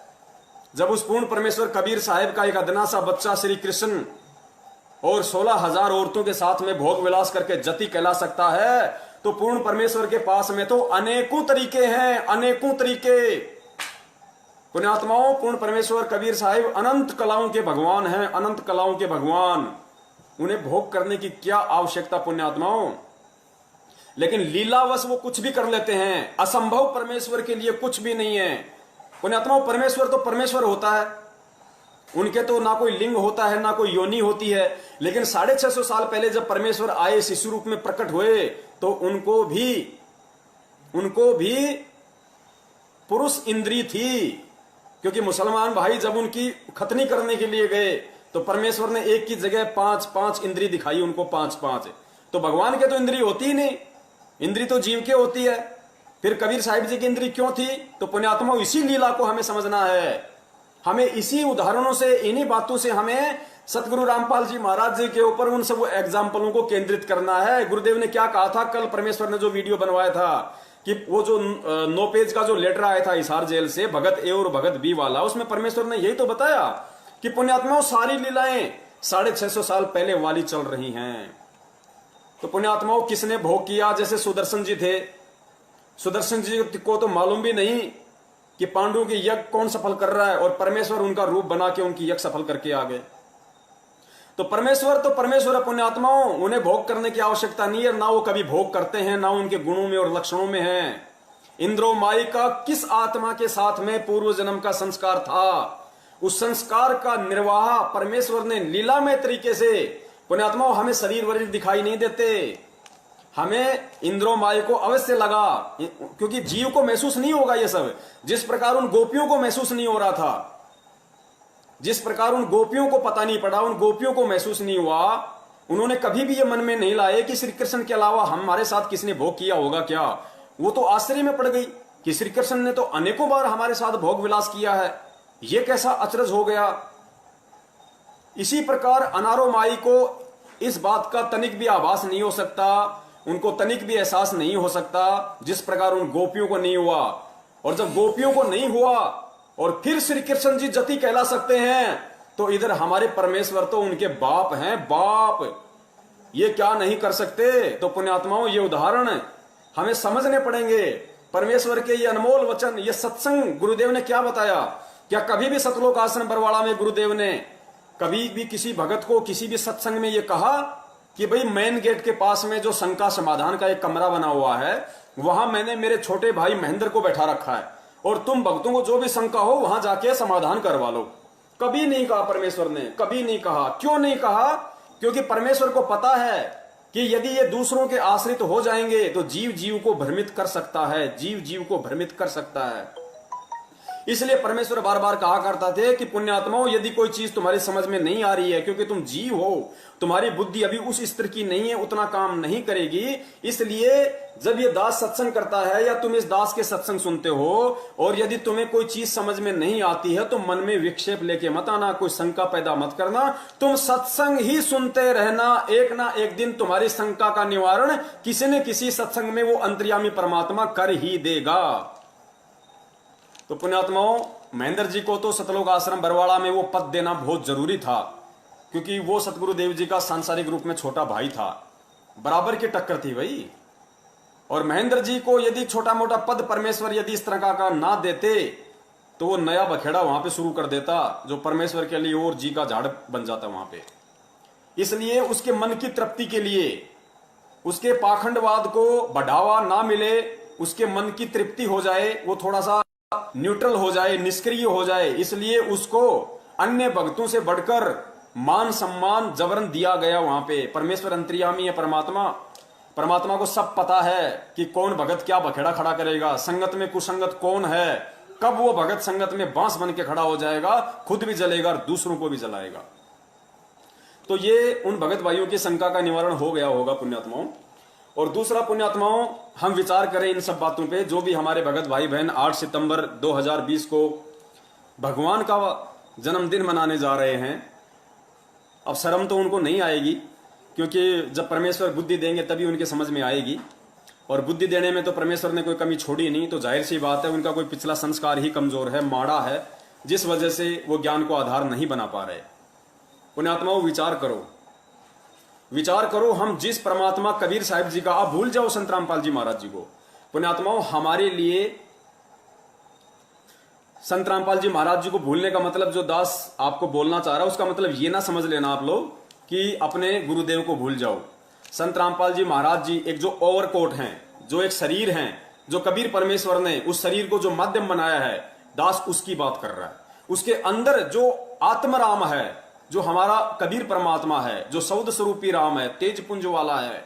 जब उस पूर्ण परमेश्वर कबीर साहिब का एक अदना सा बच्चा श्री कृष्ण और 16,000 औरतों के साथ में भोग विलास करके जति कहला सकता है, तो पूर्ण परमेश्वर के पास में तो अनेकों तरीके हैं, अनेकों तरीके। पुण्यात्माओं, पूर्ण परमेश्वर कबीर साहिब अनंत कलाओं के भगवान हैं, अनंत कलाओं के भगवान। उन्हें भोग करने की क्या आवश्यकता पुण्यात्माओं। लेकिन लीलावश वो कुछ भी कर लेते हैं, असंभव परमेश्वर के लिए कुछ भी नहीं है। पुण्यात्माओं, परमेश्वर तो परमेश्वर होता है, उनके तो ना कोई लिंग होता है, ना कोई योनि होती है। लेकिन 650 साल पहले जब परमेश्वर आए, शिशु रूप में प्रकट हुए, तो उनको भी पुरुष इंद्री थी। क्योंकि मुसलमान भाई जब उनकी खतनी करने के लिए गए, तो परमेश्वर ने एक की जगह 5-5 इंद्री दिखाई उनको, 5-5। तो भगवान के तो इंद्री होती ही नहीं, इंद्री तो जीव के होती है। फिर कबीर साहिब जी की इंद्री क्यों थी? तो पुण्यात्मा, इसी लीला को हमें समझना है। हमें इसी उदाहरणों से, इन्हीं बातों से हमें सतगुरु रामपाल जी महाराज जी के ऊपर उन सब एग्जाम्पलों को केंद्रित करना है। गुरुदेव ने क्या कहा था कल, परमेश्वर ने जो वीडियो बनवाया था कि वो जो 9 पेज का जो लेटर आया था हिसार जेल से, भगत ए और भगत बी वाला, उसमें परमेश्वर ने यही तो बताया कि पुण्यात्माओं, सारी लीलाएं 650 साल पहले वाली चल रही हैं। तो पुण्यात्माओं, किसने भोग किया? जैसे सुदर्शन जी थे, सुदर्शन जी को तो मालूम भी नहीं कि पांडु की यज्ञ कौन सफल कर रहा है, और परमेश्वर उनका रूप बना के उनकी यज्ञ सफल करके आ गए। तो परमेश्वर है पुण्यात्माओं, उन्हें भोग करने की आवश्यकता नहीं है, ना वो कभी भोग करते हैं, ना उनके गुणों में और लक्षणों में है। इंद्रो माई का किस आत्मा के साथ में पूर्व जन्म का संस्कार था, उस संस्कार का निर्वाह परमेश्वर ने लीलामय तरीके से। पुण्यात्माओं, हमें शरीर वरीर दिखाई नहीं देते, हमें इंद्रो माई को अवश्य लगा, क्योंकि जीव को महसूस नहीं होगा ये सब। जिस प्रकार उन गोपियों को महसूस नहीं हो रहा था, जिस प्रकार उन गोपियों को पता नहीं पड़ा, उन गोपियों को महसूस नहीं हुआ, उन्होंने कभी भी ये मन में नहीं लाए कि श्री कृष्ण के अलावा हमारे साथ किसने भोग किया होगा क्या। वो तो आश्चर्य में पड़ गई कि श्री कृष्ण ने तो अनेकों बार हमारे साथ भोग विलास किया है, ये कैसा अचरज हो गया। इसी प्रकार अनारो माई को इस बात का तनिक भी आभास नहीं हो सकता, उनको तनिक भी एहसास नहीं हो सकता, जिस प्रकार उन गोपियों को नहीं हुआ। और जब गोपियों को नहीं हुआ और फिर श्री कृष्ण जी जति कहला सकते हैं, तो इधर हमारे परमेश्वर तो उनके बाप हैं, बाप, ये क्या नहीं कर सकते। तो पुण्यात्माओं, ये उदाहरण हमें समझने पड़ेंगे। परमेश्वर के ये अनमोल वचन, ये सत्संग गुरुदेव ने क्या बताया। क्या कभी भी सतलोक आश्रम बरवाड़ा में गुरुदेव ने कभी भी किसी भगत को किसी भी सत्संग में ये कहा कि भाई मेन गेट के पास में जो शंका समाधान का एक कमरा बना हुआ है, वहां मैंने मेरे छोटे भाई महेंद्र को बैठा रखा है, और तुम भक्तों को जो भी शंका हो वहां जाके समाधान करवा लो? कभी नहीं कहा परमेश्वर ने, कभी नहीं कहा। क्यों नहीं कहा? क्योंकि परमेश्वर को पता है कि यदि ये दूसरों के आश्रित हो जाएंगे तो जीव जीव को भ्रमित कर सकता है, जीव जीव को भ्रमित कर सकता है। इसलिए परमेश्वर बार बार कहा करता थे कि पुण्यात्माओं, यदि कोई चीज तुम्हारी समझ में नहीं आ रही है, क्योंकि तुम जीव हो, तुम्हारी बुद्धि अभी उस स्तर की नहीं है, उतना काम नहीं करेगी। इसलिए जब ये दास सत्संग करता है या तुम इस दास के सत्संग सुनते हो, और यदि तुम्हें कोई चीज समझ में नहीं आती है, तो मन में विक्षेप लेके मत आना, कोई शंका पैदा मत करना, तुम सत्संग ही सुनते रहना। एक ना एक दिन तुम्हारी शंका का निवारण किसी न किसी सत्संग में वो अंतर्यामी परमात्मा कर ही देगा। तो पुण्यात्माओं, महेंद्र जी को तो सतलोक आश्रम बरवाड़ा में वो पद देना बहुत जरूरी था, क्योंकि वो सतगुरुदेव जी का सांसारिक रूप में छोटा भाई था, बराबर की टक्कर थी भाई। और महेंद्र जी को यदि छोटा मोटा पद परमेश्वर यदि इस तरह का ना देते, तो वो नया बखेड़ा वहां पे शुरू कर देता, जो परमेश्वर के लिए और जी का झाड़ बन जाता वहां पे। इसलिए उसके मन की तृप्ति के लिए, उसके पाखंडवाद को बढ़ावा ना मिले, उसके मन की तृप्ति हो जाए, वो थोड़ा सा न्यूट्रल हो जाए, निष्क्रिय हो जाए, इसलिए उसको अन्य भक्तों से बढ़कर मान सम्मान जबरन दिया गया वहां पे। परमेश्वर अंतर्यामी है, परमात्मा को सब पता है कि कौन भगत क्या बखेड़ा खड़ा करेगा, संगत में कुसंगत कौन है, कब वो भगत संगत में बांस बन के खड़ा हो जाएगा, खुद भी जलेगा और दूसरों को भी जलाएगा। तो ये उन भगत भाइयों की शंका का निवारण हो गया होगा पुण्यात्माओं। और दूसरा पुण्यात्माओं, हम विचार करें इन सब बातों पे, जो भी हमारे भगत भाई बहन 8 सितंबर 2020 को भगवान का जन्मदिन मनाने जा रहे हैं। अब शर्म तो उनको नहीं आएगी, क्योंकि जब परमेश्वर बुद्धि देंगे तभी उनके समझ में आएगी, और बुद्धि देने में तो परमेश्वर ने कोई कमी छोड़ी नहीं। तो जाहिर सी बात है उनका कोई पिछला संस्कार ही कमजोर है, माड़ा है, जिस वजह से वो ज्ञान को आधार नहीं बना पा रहे। पुण्यात्माओं, विचार करो, विचार करो। हम जिस परमात्मा कबीर साहिब जी का, आप भूल जाओ संत रामपाल जी महाराज जी को। पुण्यात्माओं, हमारे लिए संत रामपाल जी महाराज जी को भूलने का मतलब, जो दास आपको बोलना चाह रहा है उसका मतलब ये ना समझ लेना आप लोग कि अपने गुरुदेव को भूल जाओ। संत रामपाल जी महाराज जी एक जो ओवरकोट हैं, जो एक शरीर हैं, जो कबीर परमेश्वर ने उस शरीर को जो माध्यम बनाया है, दास उसकी बात कर रहा है। उसके अंदर जो आत्मराम है, जो हमारा कबीर परमात्मा है, जो सौद स्वरूपी राम है, तेज पुंज वाला है,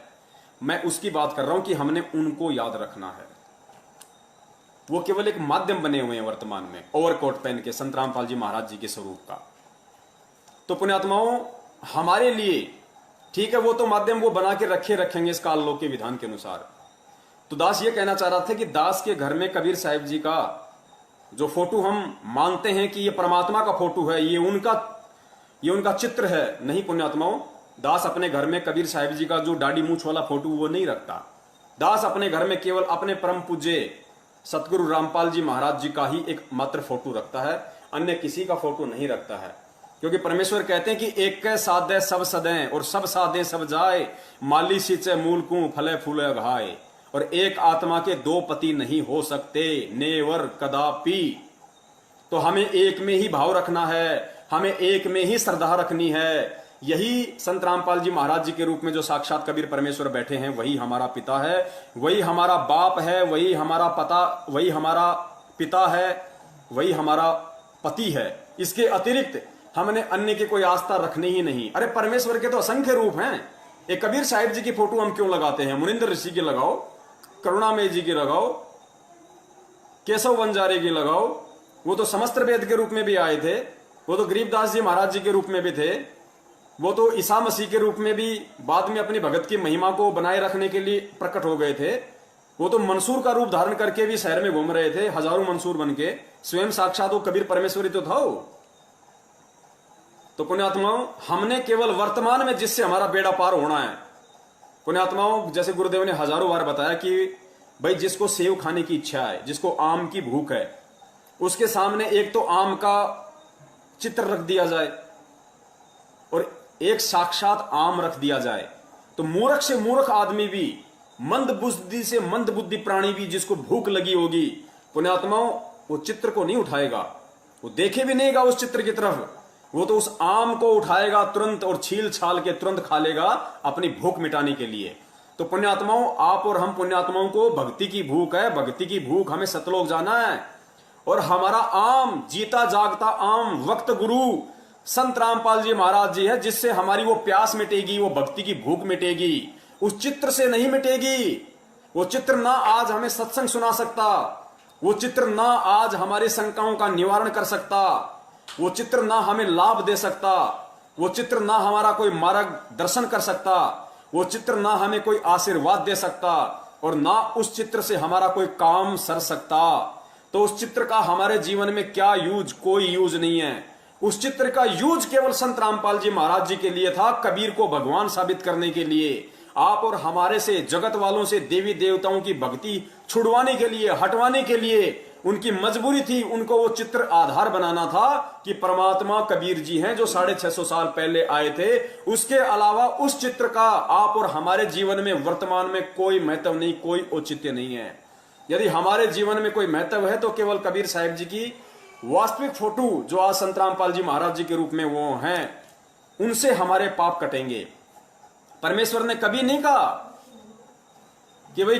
मैं उसकी बात कर रहा हूं कि हमने उनको याद रखना है। वो केवल एक माध्यम बने हुए हैं वर्तमान में, ओवरकोट पहन के संत रामपाल जी महाराज जी के स्वरूप का। तो पुण्यात्माओं, हमारे लिए ठीक है, वो तो माध्यम वो बना के रखेंगे इस काल लोक के विधान के अनुसार। तो दास ये कहना चाह रहा था कि दास के घर में कबीर साहिब जी का जो फोटो हम मानते हैं कि ये परमात्मा का फोटो है, ये उनका चित्र है, नहीं पुण्यात्माओं। दास अपने घर में कबीर साहिब जी का जो दाढ़ी मूछ वाला फोटो वो नहीं रखता। दास अपने घर में केवल अपने परम पूज्य सतगुरु रामपाल जी महाराज जी का ही एक मात्र फोटो रखता है, अन्य किसी का फोटो नहीं रखता है। क्योंकि परमेश्वर कहते हैं कि एक साधे सब सदें और सब साधे सब जाए, माली सिंचे मूल को फले फूले घाए। और एक आत्मा के दो पति नहीं हो सकते, नेवर कदापि। तो हमें एक में ही भाव रखना है, हमें एक में ही श्रद्धा रखनी है। यही संत रामपाल जी महाराज जी के रूप में जो साक्षात कबीर परमेश्वर बैठे हैं, वही हमारा पिता है, वही हमारा बाप है, वही हमारा पिता है, वही हमारा पति है। इसके अतिरिक्त हमने अन्य की कोई आस्था रखनी ही नहीं। अरे परमेश्वर के तो असंख्य रूप हैं। एक कबीर साहिब जी की फोटो हम क्यों लगाते हैं? मुनिंदर ऋषि की लगाओ, करुणामय जी की लगाओ, केशव बंजारे की लगाओ, वो तो समस्त वेद के रूप में भी आए थे, वो तो गरीबदास जी महाराज जी के रूप में भी थे, वो तो ईसा मसीह के रूप में भी बाद में अपनी भगत की महिमा को बनाए रखने के लिए प्रकट हो गए थे। वो तो मंसूर का रूप धारण करके भी शहर में घूम रहे थे, हजारों मंसूर बन के। स्वयं साक्षात वो कबीर परमेश्वरी तो था। तो पुण्यात्माओं, हमने केवल वर्तमान में जिससे हमारा बेड़ा पार होना है। पुण्यात्माओं, जैसे गुरुदेव ने हजारों बार बताया कि भाई जिसको सेव खाने की इच्छा है, जिसको आम की भूख है, उसके सामने एक तो आम का चित्र रख दिया जाए और एक साक्षात आम रख दिया जाए, तो मूर्ख से मूर्ख आदमी भी, मंद बुद्धि से मंद बुद्धि प्राणी भी, जिसको भूख लगी होगी, पुण्यात्माओं, वो चित्र को नहीं उठाएगा, वो देखे भी नहींगा उस चित्र की तरफ। वो तो उस आम को उठाएगा तुरंत और छील छाल के तुरंत खा लेगा अपनी भूख मिटाने के लिए। तो पुण्यात्माओं, आप और हम पुण्यात्माओं को भक्ति की भूख है, भक्ति की भूख, हमें सतलोक जाना है। और हमारा आम, जीता जागता आम वक्त गुरु संत रामपाल जी महाराज जी है, जिससे हमारी वो प्यास मिटेगी, वो भक्ति की भूख मिटेगी। उस चित्र से नहीं मिटेगी। वो चित्र ना आज हमें सत्संग सुना सकता, वो चित्र ना आज हमारी शंकाओं का निवारण कर सकता, वो चित्र ना हमें लाभ दे सकता, वो चित्र ना हमारा कोई मार्ग दर्शन कर सकता, वो चित्र ना हमें कोई आशीर्वाद दे सकता, और ना उस चित्र से हमारा कोई काम सर सकता। तो उस चित्र का हमारे जीवन में क्या यूज? कोई यूज नहीं है। उस चित्र का यूज केवल संत रामपाल जी महाराज जी के लिए था, कबीर को भगवान साबित करने के लिए, आप और हमारे से, जगत वालों से देवी देवताओं की भक्ति छुड़वाने के लिए, हटवाने के लिए। उनकी मजबूरी थी, उनको वो चित्र आधार बनाना था कि परमात्मा कबीर जी हैं जो 650 साल पहले आए थे। उसके अलावा उस चित्र का आप और हमारे जीवन में वर्तमान में कोई महत्व नहीं, कोई औचित्य नहीं है। यदि हमारे जीवन में कोई महत्व है तो केवल कबीर साहिब जी की वास्तविक फोटो, जो आज संत रामपाल जी महाराज जी के रूप में वो हैं, उनसे हमारे पाप कटेंगे। परमेश्वर ने कभी नहीं कहा कि भाई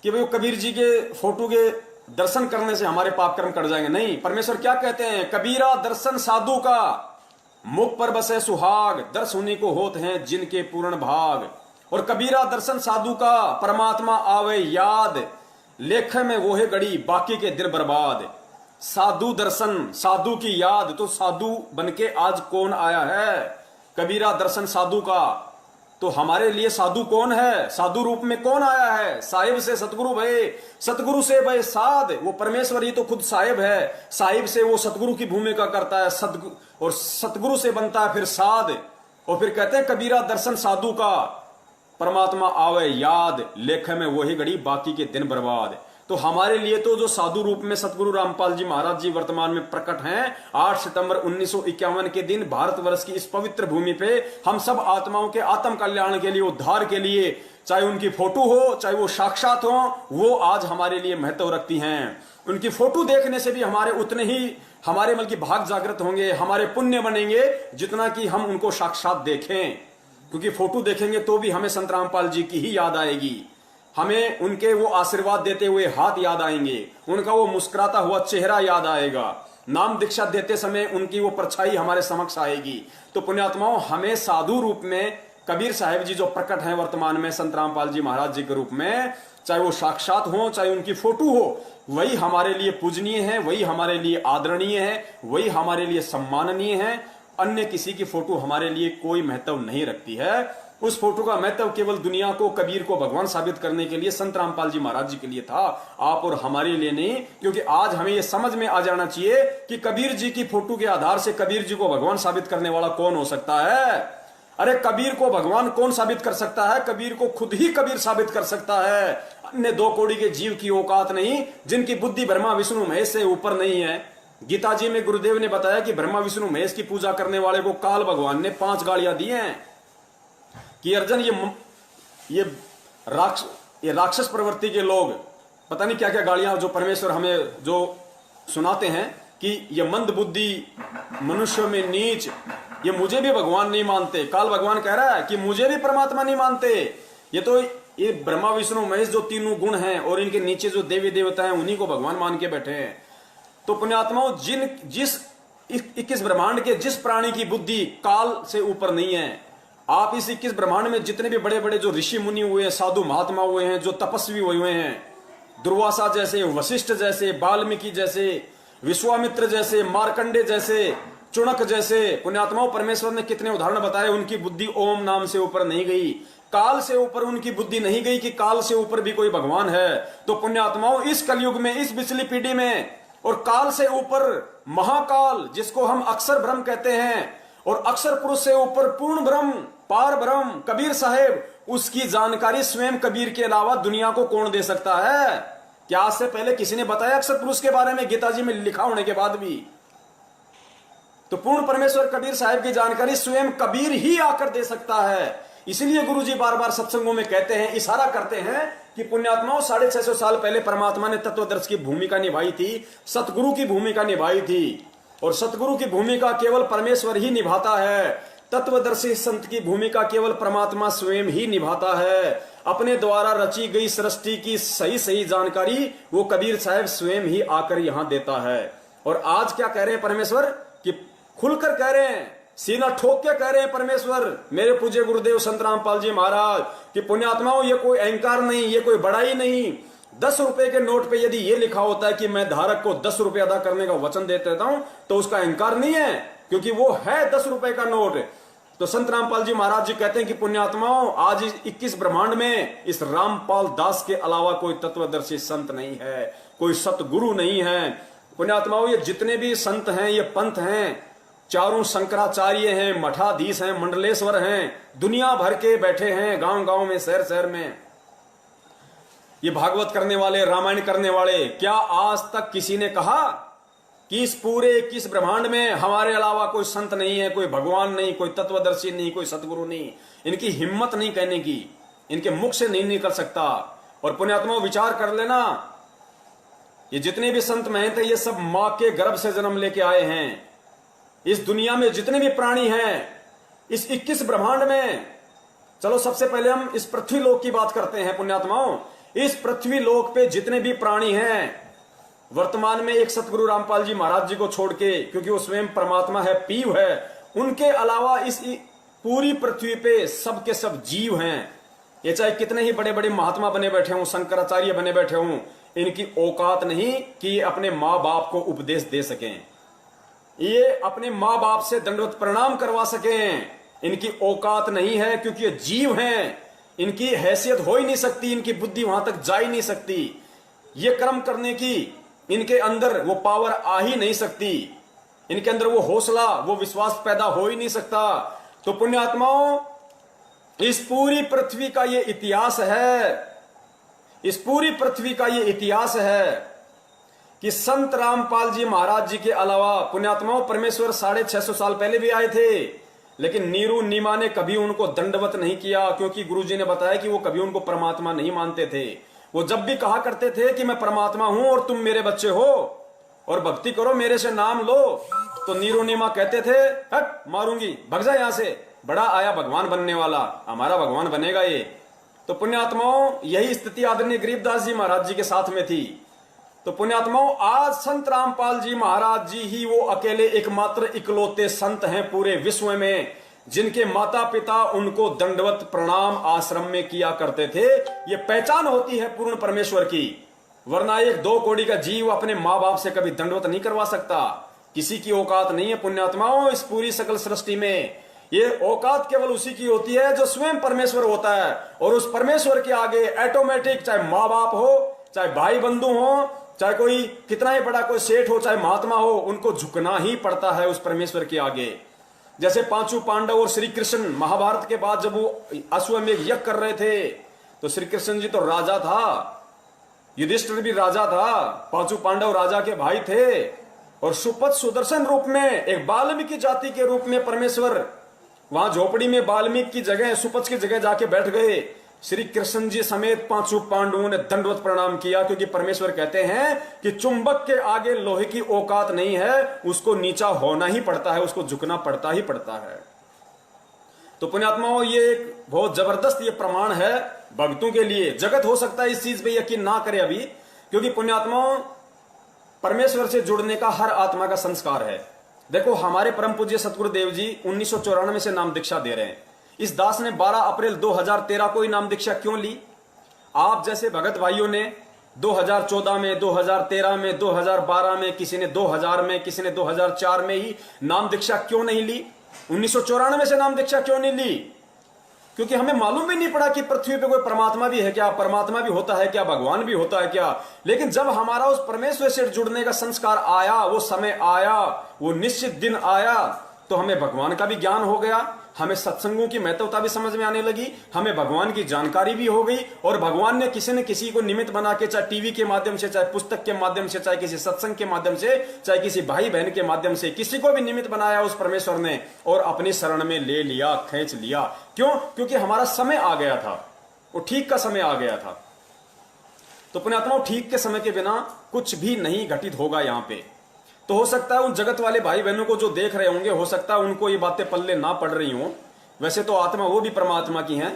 कबीर जी के फोटो के दर्शन करने से हमारे पाप कर्म कट जाएंगे। नहीं, परमेश्वर क्या कहते हैं? कबीरा दर्शन साधु का, मुख पर बसे सुहाग, दर्श उन्हीं को होते हैं जिनके पूर्ण भाग। और कबीरा दर्शन साधु का, परमात्मा आवे याद, लेखे में वो है गड़ी, बाकी के दिल बर्बाद। साधु दर्शन, साधु की याद, तो साधु बनके आज कौन आया है? कबीरा दर्शन साधु का, तो हमारे लिए साधु कौन है? साधु रूप में कौन आया है? साहिब से सतगुरु भय, सतगुरु से भय साध। वो परमेश्वर ही तो खुद साहिब है। साहिब से वो सतगुरु की भूमिका करता है, और सतगुरु से बनता है फिर साध। और फिर कहते हैं कबीरा दर्शन साधु का, परमात्मा आवे याद, लेखे में वही घड़ी बाकी के दिन बर्बाद। तो हमारे लिए तो जो साधु रूप में सतगुरु रामपाल जी महाराज जी वर्तमान में प्रकट हैं, 8 सितंबर 1951 के दिन भारतवर्ष की इस पवित्र भूमि पे हम सब आत्माओं के आत्म कल्याण के लिए, उद्धार के लिए, चाहे उनकी फोटो हो चाहे वो साक्षात हो, वो आज हमारे लिए महत्व रखती हैं। उनकी फोटो देखने से भी हमारे उतने ही हमारे मन की भाग जागृत होंगे, हमारे पुण्य बनेंगे, जितना कि हम उनको साक्षात देखें। क्योंकि फोटो देखेंगे तो भी हमें संत रामपाल जी की ही याद आएगी, हमें उनके वो आशीर्वाद देते हुए हाथ याद आएंगे, उनका वो मुस्कुराता हुआ चेहरा याद आएगा, नाम दीक्षा देते समय उनकी वो परछाई हमारे समक्ष आएगी। तो पुण्यात्माओं, हमें साधु रूप में कबीर साहिब जी जो प्रकट हैं वर्तमान में संत रामपाल जी महाराज जी के रूप में, चाहे वो साक्षात हो चाहे उनकी फोटो हो, वही हमारे लिए पूजनीय है, वही हमारे लिए आदरणीय है, वही हमारे लिए सम्माननीय है। अन्य किसी की फोटो हमारे लिए कोई महत्व नहीं रखती है। उस फोटो का महत्व केवल दुनिया को, कबीर को भगवान साबित करने के लिए संत रामपाल जी महाराज जी के लिए था, आप और हमारे लिए नहीं। क्योंकि आज हमें यह समझ में आ जाना चाहिए कि कबीर जी की फोटो के आधार से कबीर जी को भगवान साबित करने वाला कौन हो सकता है? अरे कबीर को भगवान कौन साबित कर सकता है? कबीर को खुद ही कबीर साबित कर सकता है। अन्य 2 कौड़ी के जीव की औकात नहीं, जिनकी बुद्धि ब्रह्मा विष्णु महेश से ऊपर नहीं है। गीता जी में गुरुदेव ने बताया कि ब्रह्मा विष्णु महेश की पूजा करने वाले को काल भगवान ने 5 गालियां दी हैं कि अर्जुन ये राक्षस प्रवृत्ति के लोग पता नहीं क्या क्या गालियां जो परमेश्वर हमें जो सुनाते हैं कि ये मंद बुद्धि, मनुष्य में नीच, ये मुझे भी भगवान नहीं मानते। काल भगवान कह रहा है कि मुझे भी परमात्मा नहीं मानते। ये ब्रह्मा विष्णु महेश जो तीनों गुण हैं और इनके नीचे जो देवी देवता हैं, उन्हीं को भगवान मान के बैठे हैं। तो पुण्यात्माओं, जिस 21 ब्रह्मांड के जिस प्राणी की बुद्धि काल से ऊपर नहीं है, आप इस 21 ब्रह्मांड में जितने भी बड़े बड़े जो ऋषि मुनि हुए हैं, साधु महात्मा हुए हैं, जो तपस्वी हुए हैं, दुर्वासा जैसे, वशिष्ठ जैसे, वाल्मीकि जैसे, विश्वामित्र जैसे, मार्कंडे जैसे, चुणक जैसे पुण्यात्माओं, परमेश्वर ने कितने उदाहरण बताए। उनकी बुद्धि ओम नाम से ऊपर नहीं गई, काल से ऊपर उनकी बुद्धि नहीं गई कि काल से ऊपर भी कोई भगवान है। तो पुण्यात्माओं, इस कलयुग में, इस पिछली पीढ़ी में, और काल से ऊपर महाकाल जिसको हम अक्षर ब्रह्म कहते हैं, और अक्षर पुरुष से ऊपर पूर्ण ब्रह्म, पार ब्रह्म कबीर साहेब, उसकी जानकारी स्वयं कबीर के अलावा दुनिया को कौन दे सकता है? क्या आज से पहले किसी ने बताया अक्षर पुरुष के बारे में गीता जी में लिखा होने के बाद भी? तो पूर्ण परमेश्वर कबीर साहिब की जानकारी स्वयं कबीर ही आकर दे सकता है। इसलिए गुरुजी बार बार सत्संगों में कहते हैं, इशारा करते हैं कि पुण्यात्माओं, 650 साल पहले परमात्मा ने तत्वदर्शी की भूमिका निभाई थी, सतगुरु की भूमिका निभाई थी। और सतगुरु की भूमिका केवल परमेश्वर ही निभाता है। तत्वदर्शी संत की भूमिका केवल परमात्मा स्वयं ही निभाता है। अपने द्वारा रची गई सृष्टि की सही सही जानकारी वो कबीर साहब स्वयं ही आकर यहां देता है। और आज क्या कह रहे हैं परमेश्वर कि खुलकर कह रहे हैं, सीना ठोक के कह रहे हैं परमेश्वर, मेरे पूज्य गुरुदेव संत रामपाल जी महाराज कि पुण्यात्माओं, ये कोई अहंकार नहीं, ये कोई बड़ाई नहीं। 10 रुपए के नोट पे यदि ये लिखा होता है कि मैं धारक को 10 रुपए अदा करने का वचन दे देता हूं, तो उसका अहंकार नहीं है, क्योंकि वो है 10 रुपए का नोट। तो संत रामपाल जी महाराज जी कहते हैं कि पुण्यात्माओं, आज इस 21 ब्रह्मांड में इस रामपाल दास के अलावा कोई तत्वदर्शी संत नहीं है, कोई सतगुरु नहीं है। पुण्यात्माओं, ये जितने भी संत हैं, ये पंथ हैं, चारों शंकराचार्य हैं, मठाधीश हैं, मंडलेश्वर हैं, दुनिया भर के बैठे हैं, गांव गांव में, शहर शहर में, ये भागवत करने वाले, रामायण करने वाले। क्या आज तक किसी ने कहा कि इस पूरे 21 ब्रह्मांड में हमारे अलावा कोई संत नहीं है, कोई भगवान नहीं, कोई तत्वदर्शी नहीं, कोई सतगुरु नहीं? इनकी हिम्मत नहीं कहने की, इनके मुख से नहीं निकल सकता। और पुण्यात्मा विचार कर लेना, ये जितने भी संत महंत हैं, ये सब मां के गर्भ से जन्म लेके आए हैं। इस दुनिया में जितने भी प्राणी हैं, इस 21 ब्रह्मांड में, चलो सबसे पहले हम इस पृथ्वी लोक की बात करते हैं पुण्यात्माओं। इस पृथ्वी लोक पे जितने भी प्राणी हैं, वर्तमान में एक सतगुरु रामपाल जी महाराज जी को छोड़ के, क्योंकि वो स्वयं परमात्मा है, पीव है, उनके अलावा इस पूरी पृथ्वी पे सब के सब जीव हैं। ये चाहे कितने ही बड़े बड़े महात्मा बने बैठे हों, शंकराचार्य बने बैठे हों, इनकी औकात नहीं कि ये अपने माँ बाप को उपदेश दे सकें, ये अपने माँ बाप से दंडवत प्रणाम करवा सकें, इनकी औकात नहीं है, क्योंकि ये जीव हैं, इनकी हैसियत हो ही नहीं सकती, इनकी बुद्धि वहां तक जा ही नहीं सकती, ये कर्म करने की इनके अंदर वो पावर आ ही नहीं सकती, इनके अंदर वो हौसला, वो विश्वास पैदा हो ही नहीं सकता। तो पुण्यात्माओं, इस पूरी पृथ्वी का ये इतिहास है, इस पूरी पृथ्वी का ये इतिहास है कि संत रामपाल जी महाराज जी के अलावा पुण्यात्माओं परमेश्वर 650 साल पहले भी आए थे, लेकिन नीरू नीमा ने कभी उनको दंडवत नहीं किया, क्योंकि गुरुजी ने बताया कि वो कभी उनको परमात्मा नहीं मानते थे। वो जब भी कहा करते थे कि मैं परमात्मा हूं और तुम मेरे बच्चे हो और भक्ति करो, मेरे से नाम लो, तो नीरू नीमा कहते थे हट मारूंगी, भग जा यहां से, बड़ा आया भगवान बनने वाला, हमारा भगवान बनेगा ये। तो पुण्यात्माओं, यही स्थिति आदरणीय गरीबदास जी महाराज जी के साथ में थी। तो पुण्यात्माओं, आज संत रामपाल जी महाराज जी ही वो अकेले एकमात्र इकलौते संत हैं पूरे विश्व में जिनके माता पिता उनको दंडवत प्रणाम आश्रम में किया करते थे। ये पहचान होती है पूर्ण परमेश्वर की, वरना एक 2 कौड़ी का जीव अपने माँ बाप से कभी दंडवत नहीं करवा सकता। किसी की औकात नहीं है पुण्यात्माओं इस पूरी सकल सृष्टि में। ये औकात केवल उसी की होती है जो स्वयं परमेश्वर होता है, और उस परमेश्वर के आगे ऑटोमेटिक, चाहे माँ बाप हो, चाहे भाई बंधु हो, चाहे कोई कितना ही बड़ा कोई सेठ हो, चाहे महात्मा हो, उनको झुकना ही पड़ता है उस परमेश्वर के आगे। जैसे 5 पांडव और श्री कृष्ण महाभारत के बाद जब वो अश्वमेध यज्ञ कर रहे थे, तो श्री कृष्ण जी तो राजा था, युधिष्ठिर भी राजा था, 5 पांडव राजा के भाई थे, और सुपथ सुदर्शन रूप में एक वाल्मीकि जाति के रूप में परमेश्वर वहां झोपड़ी में वाल्मीकि की जगह, सुपथ की जगह जाके बैठ गए। श्री कृष्ण जी समेत 5 पांडवों ने दंडवत प्रणाम किया, क्योंकि परमेश्वर कहते हैं कि चुंबक के आगे लोहे की औकात नहीं है, उसको नीचा होना ही पड़ता है, उसको झुकना पड़ता ही पड़ता है। तो पुण्यात्माओं, ये एक बहुत जबरदस्त ये प्रमाण है भक्तों के लिए। जगत हो सकता है इस चीज पे यकीन ना करे अभी, क्योंकि पुण्यात्माओं परमेश्वर से जुड़ने का हर आत्मा का संस्कार है। देखो, हमारे परम पूज्य सतगुरुदेव जी 1994 से नाम दीक्षा दे रहे हैं। इस दास ने 12 अप्रैल 2013 को ही नाम दीक्षा क्यों ली? आप जैसे भगत भाइयों ने 2014 में, 2013 में, 2012 में, किसी ने 2000 में, किसी ने 2004 में ही नाम दीक्षा क्यों नहीं ली? 1994 से नाम दीक्षा क्यों नहीं ली? क्योंकि हमें मालूम भी नहीं पड़ा कि पृथ्वी पे कोई परमात्मा भी है क्या, परमात्मा भी होता है क्या, भगवान भी होता है क्या। लेकिन जब हमारा उस परमेश्वर से जुड़ने का संस्कार आया, वो समय आया, वो निश्चित दिन आया, तो हमें भगवान का भी ज्ञान हो गया, हमें सत्संगों की महत्वता भी समझ में आने लगी, हमें भगवान की जानकारी भी हो गई, और भगवान ने किसी न किसी को निमित्त बना के, चाहे टीवी के माध्यम से, चाहे पुस्तक के माध्यम से, चाहे किसी सत्संग के माध्यम से, चाहे किसी भाई बहन के माध्यम से, किसी को भी निमित्त बनाया उस परमेश्वर ने, और अपनी शरण में ले लिया, खींच लिया। क्यों? क्योंकि हमारा समय आ गया था, वो ठीक का समय आ गया था। तो पुण्यात्माओं, ठीक के समय के बिना कुछ भी नहीं घटित होगा यहाँ पे। तो हो सकता है उन जगत वाले भाई बहनों को जो देख रहे होंगे, हो सकता है उनको ये बातें पल्ले ना पड़ रही हो। वैसे तो आत्मा वो भी परमात्मा की हैं,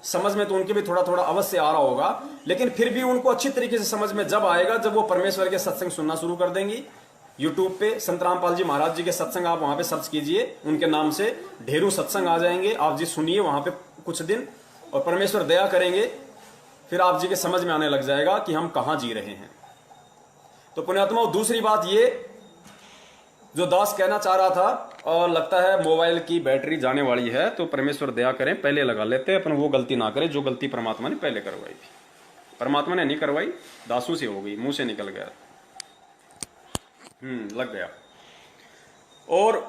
समझ में तो उनके भी थोड़ा थोड़ा अवश्य आ रहा होगा, लेकिन फिर भी उनको अच्छी तरीके से समझ में जब आएगा, जब वो परमेश्वर के सत्संग सुनना शुरू कर देंगी। यूट्यूब पे संत रामपाल जी महाराज जी के सत्संग आप वहां पे सर्च कीजिए, उनके नाम से ढेरों सत्संग आ जाएंगे। आप जी सुनिए वहां पे कुछ दिन, और परमेश्वर दया करेंगे, फिर आप जी के समझ में आने लग जाएगा कि हम कहां जी रहे हैं। तो पुण्यात्माओं, दूसरी बात ये जो दास कहना चाह रहा था, और लगता है मोबाइल की बैटरी जाने वाली है, तो परमेश्वर दया करें, पहले लगा लेते हैं, अपन वो गलती ना करें जो गलती परमात्मा ने पहले करवाई थी। परमात्मा ने नहीं करवाई, दासू से हो गई, मुंह से निकल गया, लग गया। और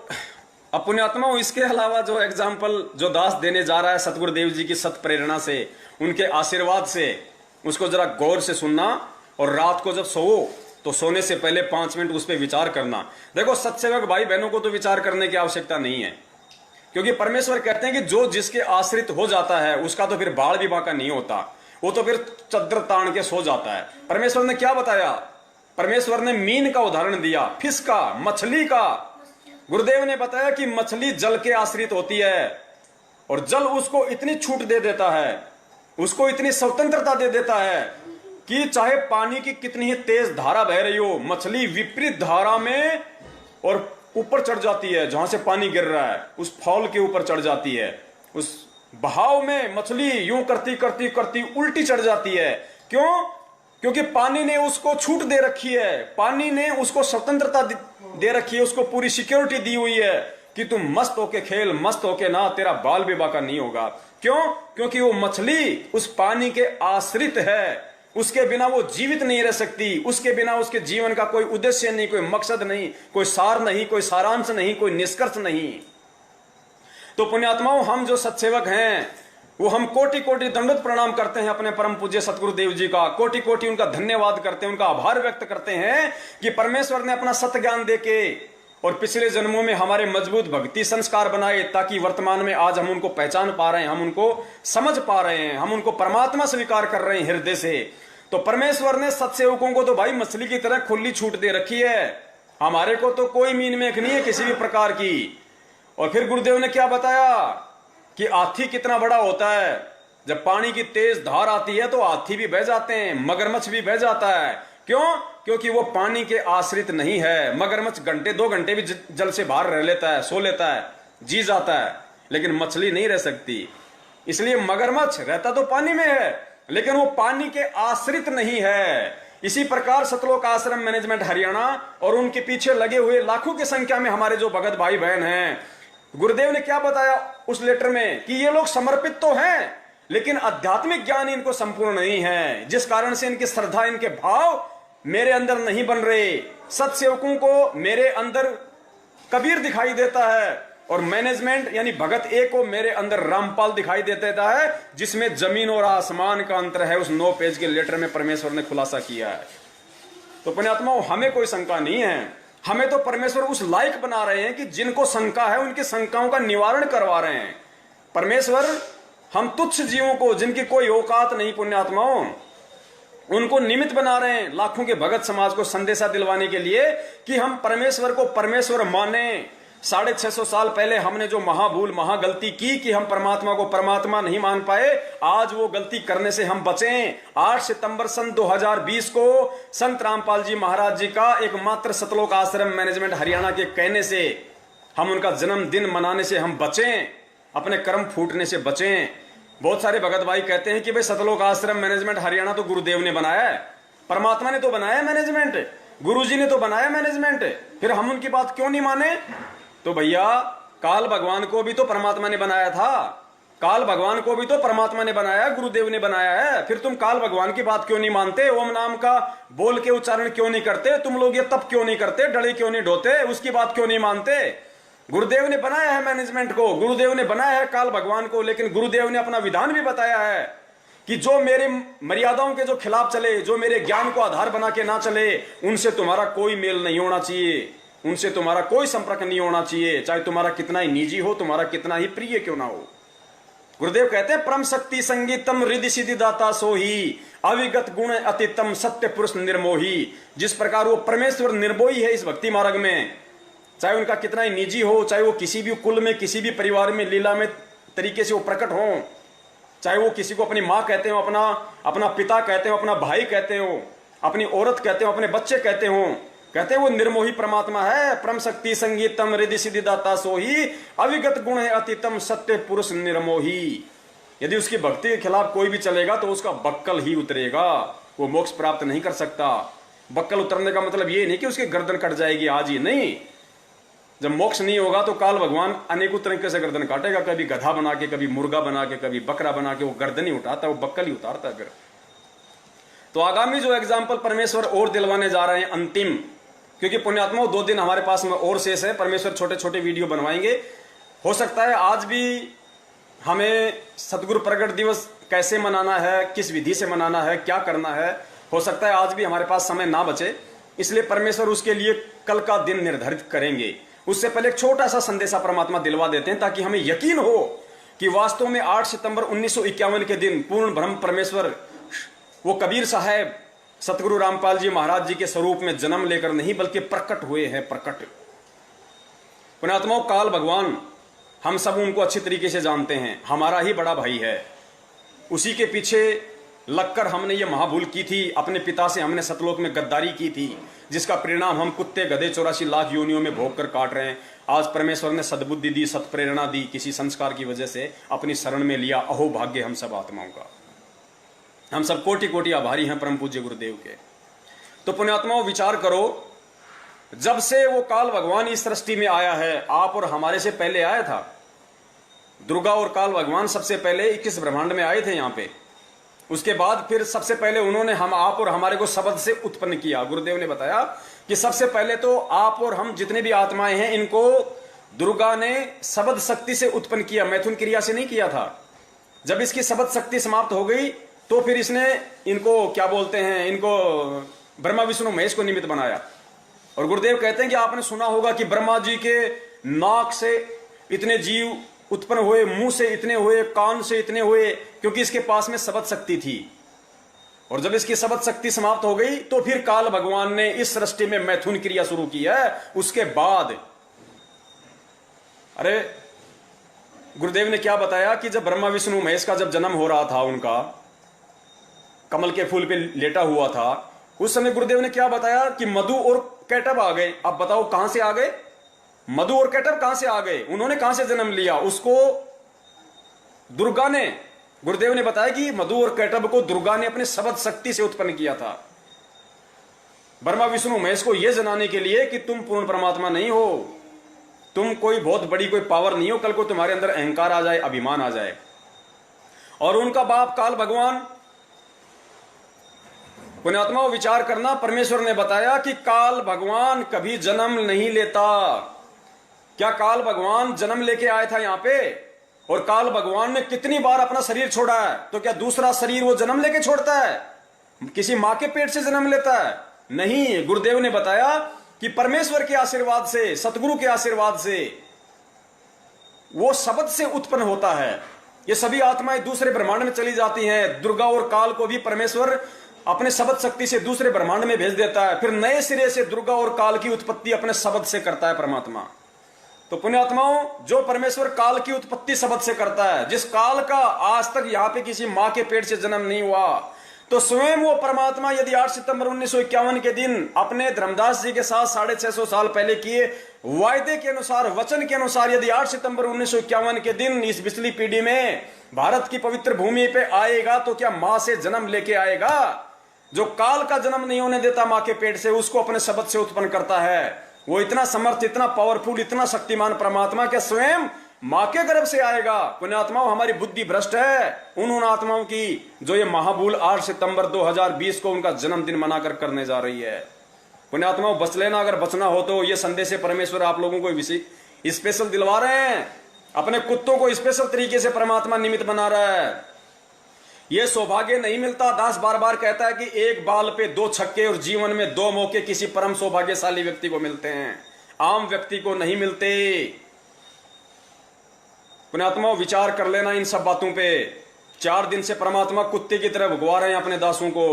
अब पुण्यात्माओं, इसके अलावा जो एग्जाम्पल जो दास देने जा रहा है सतगुरुदेव जी की सत प्रेरणा से, उनके आशीर्वाद से, उसको जरा गौर से सुनना, और रात को जब सोओ तो सोने से पहले 5 मिनट उस पर विचार करना। देखो, सत्सेवक भाई बहनों को तो विचार करने की आवश्यकता नहीं है, क्योंकि परमेश्वर कहते हैं कि जो जिसके आश्रित हो जाता है उसका तो फिर बाल भी बाका नहीं होता, वो तो फिर चद्दर तान के सो जाता है। परमेश्वर ने क्या बताया? परमेश्वर ने मीन का उदाहरण दिया, फिश का, मछली का। गुरुदेव ने बताया कि मछली जल के आश्रित होती है, और जल उसको इतनी छूट दे देता है, उसको इतनी स्वतंत्रता दे देता है कि चाहे पानी की कितनी ही तेज धारा बह रही हो, मछली विपरीत धारा में और ऊपर चढ़ जाती है, जहां से पानी गिर रहा है उस फॉल के ऊपर चढ़ जाती है। उस बहाव में मछली यूं करती करती करती उल्टी चढ़ जाती है। क्यों? क्योंकि पानी ने उसको छूट दे रखी है, पानी ने उसको स्वतंत्रता दे रखी है, उसको पूरी सिक्योरिटी दी हुई है कि तुम मस्त होके खेल, मस्त होके ना, तेरा बाल भी बाका नहीं होगा। क्यों? क्योंकि वो मछली उस पानी के आश्रित है, उसके बिना वो जीवित नहीं रह सकती, उसके बिना उसके जीवन का कोई उद्देश्य नहीं, कोई मकसद नहीं, कोई सार नहीं, कोई सारांश नहीं, कोई निष्कर्ष नहीं। तो पुण्यात्माओं, हम जो सत्सेवक हैं वो हम कोटि कोटि दंडवत प्रणाम करते हैं अपने परम पूज्य सतगुरु देव जी का, कोटि कोटि उनका धन्यवाद करते हैं, उनका आभार व्यक्त करते हैं कि परमेश्वर ने अपना सत्य ज्ञान देके और पिछले जन्मों में हमारे मजबूत भक्ति संस्कार बनाए, ताकि वर्तमान में आज हम उनको पहचान पा रहे हैं, हम उनको समझ पा रहे हैं, हम उनको परमात्मा स्वीकार कर रहे हैं हृदय से। तो परमेश्वर ने सत्सेवकों को तो भाई मछली की तरह खुली छूट दे रखी है, हमारे को तो कोई मीन मेख नहीं है किसी भी प्रकार की। और फिर गुरुदेव ने क्या बताया कि हाथी कितना बड़ा होता है, जब पानी की तेज धार आती है तो हाथी भी बह जाते हैं, मगरमच्छ भी बह जाता है। क्यों? क्योंकि वो पानी के आश्रित नहीं है। मगरमच्छ घंटे 2 घंटे भी जल से बाहर रह लेता है, सो लेता है, जी जाता है, लेकिन मछली नहीं रह सकती। इसलिए मगरमच्छ रहता तो पानी में है, लेकिन वो पानी के आश्रित नहीं है। इसी प्रकार सतलोक आश्रम मैनेजमेंट हरियाणा और उनके पीछे लगे हुए लाखों की संख्या में हमारे जो भगत भाई बहन हैं, गुरुदेव ने क्या बताया उस लेटर में कि ये लोग समर्पित तो हैं, लेकिन आध्यात्मिक ज्ञान इनको संपूर्ण नहीं है, जिस कारण से इनकी श्रद्धा, इनके भाव मेरे अंदर नहीं बन रहे। सत्सेवकों को मेरे अंदर कबीर दिखाई देता है और मैनेजमेंट यानी भगत ए को मेरे अंदर रामपाल दिखाई देता है, जिसमें जमीन और आसमान का अंतर है। उस 9 पेज के लेटर में परमेश्वर ने खुलासा किया है। तो पुण्यात्माओं, हमें कोई शंका नहीं है, हमें तो परमेश्वर उस लायक बना रहे हैं कि जिनको शंका है उनकी शंकाओं का निवारण करवा रहे हैं। परमेश्वर हम तुच्छ जीवों को, जिनकी कोई औकात नहीं, पुण्यात्माओं, उनको निमित्त बना रहे हैं लाखों के भगत समाज को संदेशा दिलवाने के लिए कि हम परमेश्वर को परमेश्वर माने। 650 साल पहले हमने जो महाभूल, महागलती की कि हम परमात्मा को परमात्मा नहीं मान पाए, आज वो गलती करने से हम बचें। 8 सितंबर सन 2020 को संत रामपाल जी महाराज जी का एकमात्र सतलोक आश्रम मैनेजमेंट हरियाणा के कहने से हम उनका जन्मदिन मनाने से हम बचें, अपने कर्म फूटने से बचें। बहुत सारे भगत भाई कहते हैं कि भाई सतलोक आश्रम मैनेजमेंट हरियाणा तो गुरुदेव ने बनाया है, परमात्मा ने तो बनाया मैनेजमेंट, गुरुजी ने तो बनाया मैनेजमेंट, फिर हम उनकी बात क्यों नहीं माने? तो भैया, काल भगवान को भी तो परमात्मा ने बनाया था, काल भगवान को भी तो परमात्मा ने बनाया, गुरुदेव ने बनाया है। फिर तुम काल भगवान की बात क्यों नहीं मानते? ओम नाम का बोल के उच्चारण क्यों नहीं करते? तुम लोग ये तप क्यों नहीं करते? डले क्यों नहीं ढोते? उसकी बात क्यों नहीं मानते? गुरुदेव ने बनाया है मैनेजमेंट को, गुरुदेव ने बनाया है काल भगवान को, लेकिन गुरुदेव ने अपना विधान भी बताया है कि जो मेरे मर्यादाओं के जो खिलाफ चले, जो मेरे ज्ञान को आधार बना के ना चले, उनसे तुम्हारा कोई मेल नहीं होना चाहिए, उनसे तुम्हारा कोई संपर्क नहीं होना चाहिए, चाहे तुम्हारा कितना ही निजी हो, तुम्हारा कितना ही प्रिय क्यों ना हो। गुरुदेव कहते हैं, परम शक्ति संगीतम रिद्धि सिद्धि दाता सोही, अविगत गुण अतितम सत्य पुरुष निर्मोही। जिस प्रकार वो परमेश्वर निर्मोही है इस भक्ति मार्ग में, चाहे उनका कितना ही निजी हो, चाहे वो किसी भी कुल में, किसी भी परिवार में लीला में तरीके से वो प्रकट हो, चाहे वो किसी को अपनी माँ कहते हो, अपना पिता कहते हो, अपना भाई कहते हो, अपनी औरत कहते हो, अपने बच्चे कहते हो, कहते हैं वो निर्मोही परमात्मा है। परम शक्ति संगीतम रिद्धि सिद्धि दाता सोही, अविगत गुण है अतितम सत्य पुरुष निर्मोही। यदि उसकी भक्ति के खिलाफ कोई भी चलेगा तो उसका बक्कल ही उतरेगा, वो मोक्ष प्राप्त नहीं कर सकता। बक्कल उतरने का मतलब ये नहीं कि उसकी गर्दन कट जाएगी आज ही, नहीं। जब मोक्ष नहीं होगा तो काल भगवान अनेकों तरीके से गर्दन काटेगा, कभी गधा बना के, कभी मुर्गा बना के, कभी बकरा बना के। वो गर्दन ही उठाता, वो बक्कल ही उतारता। फिर तो आगामी जो एग्जाम्पल परमेश्वर और दिलवाने जा रहे हैं अंतिम, क्योंकि पुण्यात्माओं 2 दिन हमारे पास में और शेष है, परमेश्वर छोटे छोटे वीडियो बनवाएंगे। हो सकता है आज भी हमें सतगुरु प्रगट दिवस कैसे मनाना है, किस विधि से मनाना है, क्या करना है, हो सकता है आज भी हमारे पास समय ना बचे, इसलिए परमेश्वर उसके लिए कल का दिन निर्धारित करेंगे। उससे पहले एक छोटा सा संदेशा परमात्मा दिलवा देते हैं, ताकि हमें यकीन हो कि वास्तव में 8 सितंबर 1951 के दिन पूर्ण ब्रह्म परमेश्वर वो कबीर साहब सतगुरु रामपाल जी महाराज जी के स्वरूप में जन्म लेकर नहीं बल्कि प्रकट हुए हैं। प्रकट पुण्यात्माओं, काल भगवान हम सब उनको अच्छी तरीके से जानते हैं, हमारा ही बड़ा भाई है। उसी के पीछे लगकर हमने ये महाभूल की थी, अपने पिता से हमने सतलोक में गद्दारी की थी, जिसका परिणाम हम कुत्ते गधे 84 लाख योनियों में भोग कर काट रहे हैं। आज परमेश्वर ने सद्बुद्धि दी, सत्प्रेरणा दी, किसी संस्कार की वजह से अपनी शरण में लिया। अहो भाग्य हम सब आत्माओं का, हम सब कोटि कोटि आभारी हैं परम पूज्य गुरुदेव के। तो पुण्यात्माओं विचार करो जब से वो काल भगवान इस सृष्टि में आया है, आप और हमारे से पहले आया था। दुर्गा और काल भगवान सबसे पहले 21 ब्रह्मांड में आए थे यहाँ पे। उसके बाद फिर सबसे पहले उन्होंने हम आप और हमारे को शब्द से उत्पन्न किया। गुरुदेव ने बताया कि सबसे पहले तो आप और हम जितने भी आत्माएं हैं, इनको दुर्गा ने शब्द शक्ति से उत्पन्न किया, मैथुन क्रिया से नहीं किया था। जब इसकी शब्द शक्ति समाप्त हो गई तो फिर इसने इनको क्या बोलते हैं, इनको ब्रह्मा विष्णु महेश को निमित्त बनाया। और गुरुदेव कहते हैं कि आपने सुना होगा कि ब्रह्मा जी के नाक से इतने जीव उत्पन्न हुए, मुंह से इतने हुए, कान से इतने हुए, क्योंकि इसके पास में शब्द शक्ति थी। और जब इसकी शब्द शक्ति समाप्त हो गई तो फिर काल भगवान ने इस सृष्टि में मैथुन क्रिया शुरू की है। उसके बाद अरे गुरुदेव ने क्या बताया कि जब ब्रह्मा विष्णु महेश का जब जन्म हो रहा था, उनका कमल के फूल पे लेटा हुआ था, उस समय गुरुदेव ने क्या बताया कि मधु और कैटब आ गए। अब बताओ कहां से आ गए? मधु और कैटब कहां से आ गए? उन्होंने कहां से जन्म लिया? उसको दुर्गा ने, गुरुदेव ने बताया कि मधु और कैटब को दुर्गा ने अपने शब्द शक्ति से उत्पन्न किया था, ब्रह्मा विष्णु महेश को यह जनाने के लिए कि तुम पूर्ण परमात्मा नहीं हो, तुम कोई बहुत बड़ी कोई पावर नहीं हो, कल को तुम्हारे अंदर अहंकार आ जाए, अभिमान आ जाए। और उनका बाप काल भगवान, पुण्यात्माओं विचार करना, परमेश्वर ने बताया कि काल भगवान कभी जन्म नहीं लेता। क्या काल भगवान जन्म लेके आया था यहाँ पे? और काल भगवान ने कितनी बार अपना शरीर छोड़ा है? तो क्या दूसरा शरीर वो जन्म लेके छोड़ता है? किसी मां के पेट से जन्म लेता है? नहीं। गुरुदेव ने बताया कि परमेश्वर के आशीर्वाद से, सतगुरु के आशीर्वाद से, वो शब्द से उत्पन्न होता है। ये सभी आत्माएं दूसरे ब्रह्मांड में चली जाती हैं। दुर्गा और काल को भी परमेश्वर अपने शब्द शक्ति से दूसरे ब्रह्मांड में भेज देता है। फिर नए सिरे से दुर्गा और काल की उत्पत्ति अपने शब्द से करता है परमात्मा। तो पुण्यात्माओं, जो परमेश्वर काल की उत्पत्ति शब्द से करता है, जिस काल का आज तक यहाँ पे किसी मां के पेट से जन्म नहीं हुआ, तो स्वयं वो परमात्मा यदि 8 सितंबर 1951 के दिन अपने धर्मदास जी के साथ 650 साल पहले किए वायदे के अनुसार, वचन के अनुसार, यदि 8 सितंबर 1951 के दिन इस बिजली पीढ़ी में भारत की पवित्र भूमि पे आएगा, तो क्या मां से जन्म लेके आएगा? जो काल का जन्म नहीं होने देता मां के पेट से, उसको अपने शब्द से उत्पन्न करता है। वो इतना समर्थ, इतना पावरफुल, इतना शक्तिमान परमात्मा के स्वयं मां के गर्भ से आएगा। पुण्यात्माओं, हमारी बुद्धि भ्रष्ट है उन आत्माओं की जो ये महाभूल 8 सितंबर 2020 को उनका जन्मदिन मनाकर करने जा रही है। पुण्यात्माओं, बच लेना, अगर बचना हो तो। ये संदेश है परमेश्वर आप लोगों को स्पेशल दिलवा रहे हैं। अपने कुत्तों को स्पेशल तरीके से परमात्मा निमित्त बना रहा है। ये सौभाग्य नहीं मिलता। दास बार बार कहता है कि एक बाल पे 2 छक्के और जीवन में 2 मौके किसी परम सौभाग्यशाली व्यक्ति को मिलते हैं, आम व्यक्ति को नहीं मिलते। पुण्यात्मा, विचार कर लेना इन सब बातों पे। 4 दिन से परमात्मा कुत्ते की तरह भगवा रहे हैं अपने दासों को।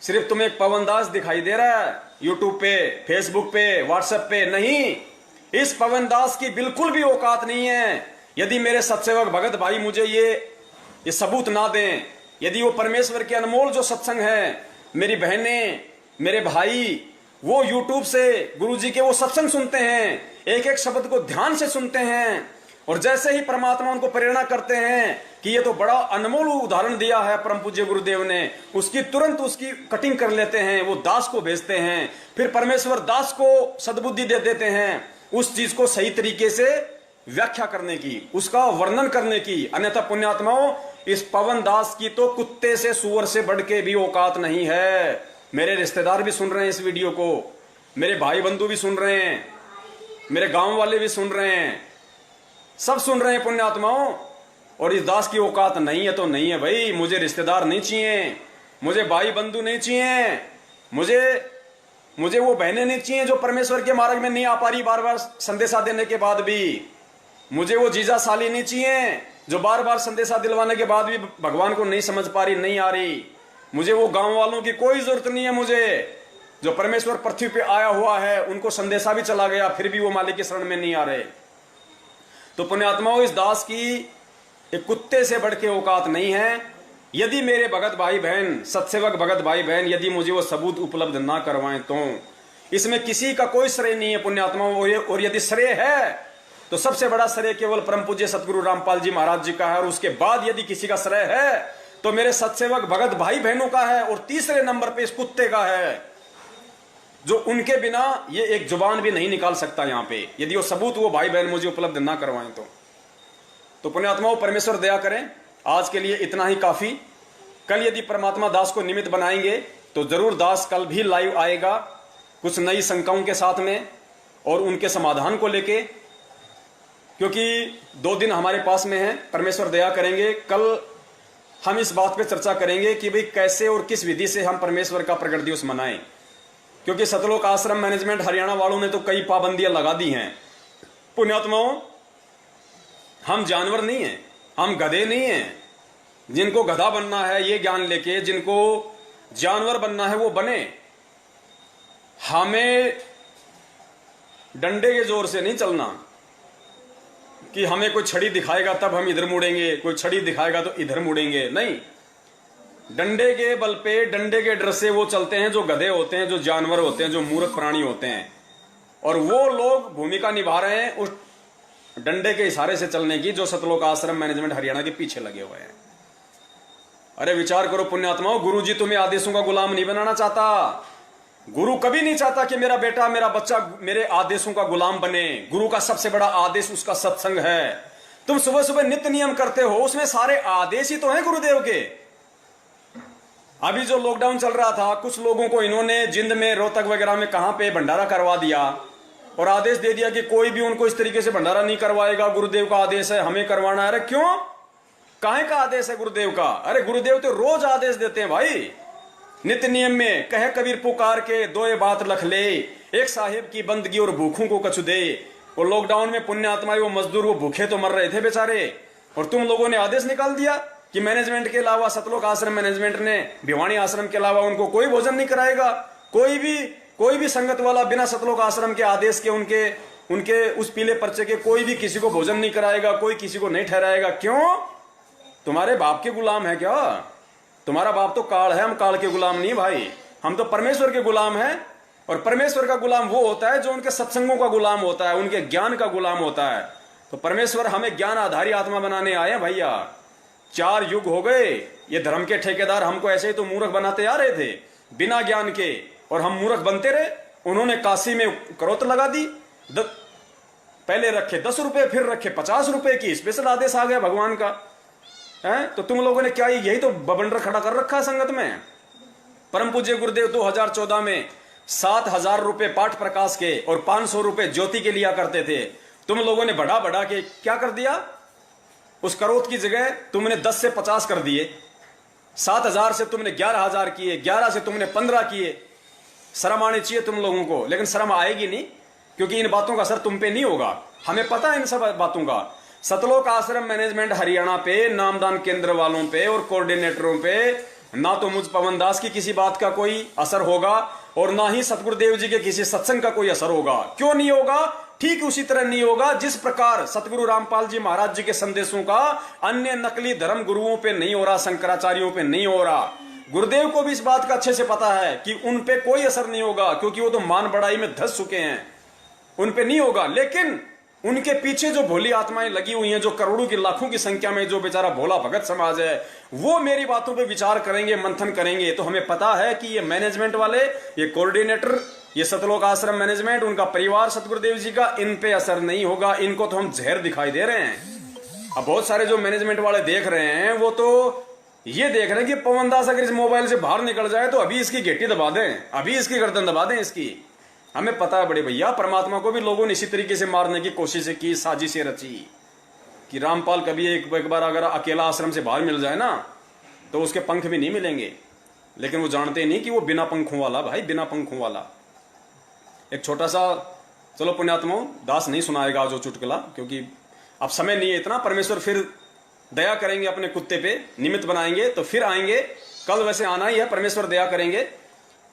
सिर्फ तुम्हें एक पवन दास दिखाई दे रहा है यूट्यूब पे, फेसबुक पे, व्हाट्सएप पे। नहीं, इस पवन दास की बिल्कुल भी औकात नहीं है। यदि मेरे सत्सेवक भगत भाई मुझे ये सबूत ना दें, यदि वो परमेश्वर के अनमोल जो सत्संग है, मेरी बहनें, मेरे भाई, वो यूट्यूब से गुरुजी के वो सत्संग सुनते हैं, एक एक शब्द को ध्यान से सुनते हैं, और जैसे ही परमात्मा उनको प्रेरणा करते हैं कि ये तो बड़ा अनमोल उदाहरण दिया है परम पूज्य गुरुदेव ने, उसकी तुरंत उसकी कटिंग कर लेते हैं, वो दास को भेजते हैं। फिर परमेश्वर दास को सद्बुद्धि दे देते हैं उस चीज को सही तरीके से व्याख्या करने की, उसका वर्णन करने की। अन्यथा पुण्यात्माओं, इस पवन दास की तो कुत्ते से, सुअर से बढ़ के भी औकात नहीं है। मेरे रिश्तेदार भी सुन रहे हैं इस वीडियो को, मेरे भाई बंधु भी सुन रहे हैं, मेरे गांव वाले भी सुन रहे हैं, सब सुन रहे हैं पुण्यात्माओं। और इस दास की औकात नहीं है तो नहीं है भाई। मुझे रिश्तेदार नहीं चाहिए, मुझे भाई बंधु नहीं चाहिए, मुझे वो बहनें नहीं चाहिए जो परमेश्वर के मार्ग में नहीं आ पा रही बार बार संदेशा देने के बाद भी। मुझे वो जीजा साली नहीं चाहिए जो बार बार संदेशा दिलवाने के बाद भी भगवान को नहीं समझ पा रही, नहीं आ रही। मुझे वो गांव वालों की कोई जरूरत नहीं है। मुझे जो परमेश्वर पृथ्वी पे आया हुआ है, उनको संदेशा भी चला गया, फिर भी वो मालिक की शरण में नहीं आ रहे। तो पुण्यात्माओं, इस दास की एक कुत्ते से बढ़ के औकात नहीं है। यदि मेरे भगत भाई बहन, सत्सेवक भगत भाई बहन, यदि मुझे वो सबूत उपलब्ध ना करवाएं तो इसमें किसी का कोई श्रेय नहीं है पुण्यात्माओं। और यदि श्रेय है तो सबसे बड़ा श्रेय केवल परम पूज्य सतगुरु रामपाल जी महाराज जी का है। और उसके बाद यदि किसी का श्रेय है तो मेरे सत्सेवक भगत भाई बहनों का है, और तीसरे नंबर पे इस कुत्ते का है। जो उनके बिना ये एक जुबान भी नहीं निकाल सकता यहां पे, यदि वो सबूत वो भाई बहन मुझे उपलब्ध ना करवाएं तो पुण्यात्माओं परमेश्वर दया करें। आज के लिए इतना ही काफी। कल यदि परमात्मा दास को निमित्त बनाएंगे तो जरूर दास कल भी लाइव आएगा कुछ नई शंकाओं के साथ में और उनके समाधान को लेके, क्योंकि 2 दिन हमारे पास में है। परमेश्वर दया करेंगे कल हम इस बात पे चर्चा करेंगे कि भाई कैसे और किस विधि से हम परमेश्वर का प्रकट दिवस मनाएं, क्योंकि सतलोक आश्रम मैनेजमेंट हरियाणा वालों ने तो कई पाबंदियां लगा दी हैं। पुण्यात्माओं, हम जानवर नहीं हैं, हम गधे नहीं हैं। जिनको गधा बनना है ये ज्ञान लेके, जिनको जानवर बनना है वो बने। हमें डंडे के जोर से नहीं चलना कि हमें कोई छड़ी दिखाएगा तब हम इधर मुड़ेंगे, कोई छड़ी दिखाएगा तो इधर मुड़ेंगे, नहीं। डंडे के बल पे, डंडे के डर से वो चलते हैं जो गधे होते हैं, जो जानवर होते हैं, जो मूर्ख प्राणी होते हैं। और वो लोग भूमिका निभा रहे हैं उस डंडे के इशारे से चलने की, जो सतलोक आश्रम मैनेजमेंट हरियाणा के पीछे लगे हुए हैं। अरे विचार करो पुण्यात्माओं, गुरु जी तुम्हें आदेशों का गुलाम नहीं बनाना चाहता। गुरु कभी नहीं चाहता कि मेरा बेटा, मेरा बच्चा मेरे आदेशों का गुलाम बने। गुरु का सबसे बड़ा आदेश उसका सत्संग है। तुम सुबह सुबह नित्य नियम करते हो, उसमें सारे आदेश ही तो हैं गुरुदेव के। अभी जो लॉकडाउन चल रहा था, कुछ लोगों को इन्होंने जिंद में, रोहतक वगैरह में कहां पे भंडारा करवा दिया और आदेश दे दिया कि कोई भी उनको इस तरीके से भंडारा नहीं करवाएगा, गुरुदेव का आदेश है, हमें करवाना है। अरे क्यों, काहे का आदेश है गुरुदेव का? अरे गुरुदेव तो रोज आदेश देते हैं भाई, नित्य नियम में। कहे कबीर पुकार के दोए बात लख ले, एक साहिब की बंदगी और भूखों को कछु दे। और लॉकडाउन में पुण्यात्मा वो मजदूर वो भूखे तो मर रहे थे बेचारे, और तुम लोगों ने आदेश निकाल दिया कि मैनेजमेंट के अलावा, सतलोक आश्रम मैनेजमेंट ने भिवानी आश्रम के अलावा उनको कोई भोजन नहीं कराएगा। कोई भी संगत वाला बिना सतलोक आश्रम के आदेश के, उनके उस पीले पर्चे के कोई भी किसी को भोजन नहीं कराएगा, कोई किसी को नहीं ठहराएगा। क्यों? तुम्हारे बाप के गुलाम है क्या? तुम्हारा बाप तो काल है, हम काल के गुलाम नहीं भाई, हम तो परमेश्वर के गुलाम हैं। और परमेश्वर का गुलाम वो होता है जो उनके सत्संगों का गुलाम होता है, उनके ज्ञान का गुलाम होता है। तो परमेश्वर हमें ज्ञान आधारी आत्मा बनाने आए भैया। 4 युग हो गए, ये धर्म के ठेकेदार हमको ऐसे ही तो मूर्ख बनाते आ रहे थे बिना ज्ञान के, और हम मूर्ख बनते रहे। उन्होंने काशी में करोत लगा दी, पहले रखे 10 रुपए, फिर रखे 50 रुपए की, स्पेशल आदेश आ गया भगवान का है। तो तुम लोगों ने क्या यही तो बबंडर खड़ा कर रखा है संगत में। परम पूज्य गुरुदेव 2014 में 7,000 रुपए पाठ प्रकाश के और 500 रुपए ज्योति के लिया करते थे। तुम लोगों ने बढ़ा बढ़ा के क्या कर दिया, उस करोत की जगह तुमने 10 से 50 कर दिए। 7,000 से तुमने 11,000 किए, 11 से तुमने 15 किए। शर्म आनी चाहिए तुम लोगों को, लेकिन शर्म आएगी नहीं, क्योंकि इन बातों का असर तुम पे नहीं होगा। हमें पता है इन सब बातों का। सतलोक आश्रम मैनेजमेंट हरियाणा पे, नामदान केंद्र वालों पे और कोऑर्डिनेटरों पे ना तो मुझ पवन दास की किसी बात का कोई असर होगा और ना ही सतगुरुदेव जी के किसी सत्संग का कोई असर होगा। क्यों नहीं होगा? ठीक उसी तरह नहीं होगा जिस प्रकार सतगुरु रामपाल जी महाराज जी के संदेशों का अन्य नकली धर्म गुरुओं पे नहीं हो रहा, शंकराचार्यों पे नहीं हो रहा। गुरुदेव को भी इस बात का अच्छे से पता है कि उन पे कोई असर नहीं होगा, क्योंकि वो तो मान बढ़ाई में धस चुके हैं, उन पे नहीं होगा। लेकिन उनके पीछे जो भोली आत्माएं लगी हुई हैं, जो करोड़ों की लाखों की संख्या में जो बेचारा भोला भगत समाज है, वो मेरी बातों पे विचार करेंगे, मंथन करेंगे। तो हमें पता है कि ये मैनेजमेंट वाले, ये कोऑर्डिनेटर, ये सतलोक आश्रम मैनेजमेंट, उनका परिवार सतगुरुदेव जी का, इन पे असर नहीं होगा। इनको तो हम जहर दिखाई दे रहे हैं। अब बहुत सारे जो मैनेजमेंट वाले देख रहे हैं, वो तो ये देख रहे हैं कि पवन दास अगर इस मोबाइल से बाहर निकल जाए तो अभी इसकी घेटी दबा दें, अभी इसकी गर्दन दबा दें इसकी। हमें पता है बड़े भैया, परमात्मा को भी लोगों ने इसी तरीके से मारने की कोशिश की, साजिशें रची कि रामपाल कभी एक बार अगर अकेला आश्रम से बाहर मिल जाए ना तो उसके पंख भी नहीं मिलेंगे। लेकिन वो जानते नहीं कि वो बिना पंखों वाला, भाई बिना पंखों वाला। एक छोटा सा, चलो पुण्यात्मा दास नहीं सुनाएगा जो चुटकुला, क्योंकि अब समय नहीं है इतना। परमेश्वर फिर दया करेंगे, अपने कुत्ते पे निमित्त बनाएंगे तो फिर आएंगे। कल वैसे आना ही है, परमेश्वर दया करेंगे।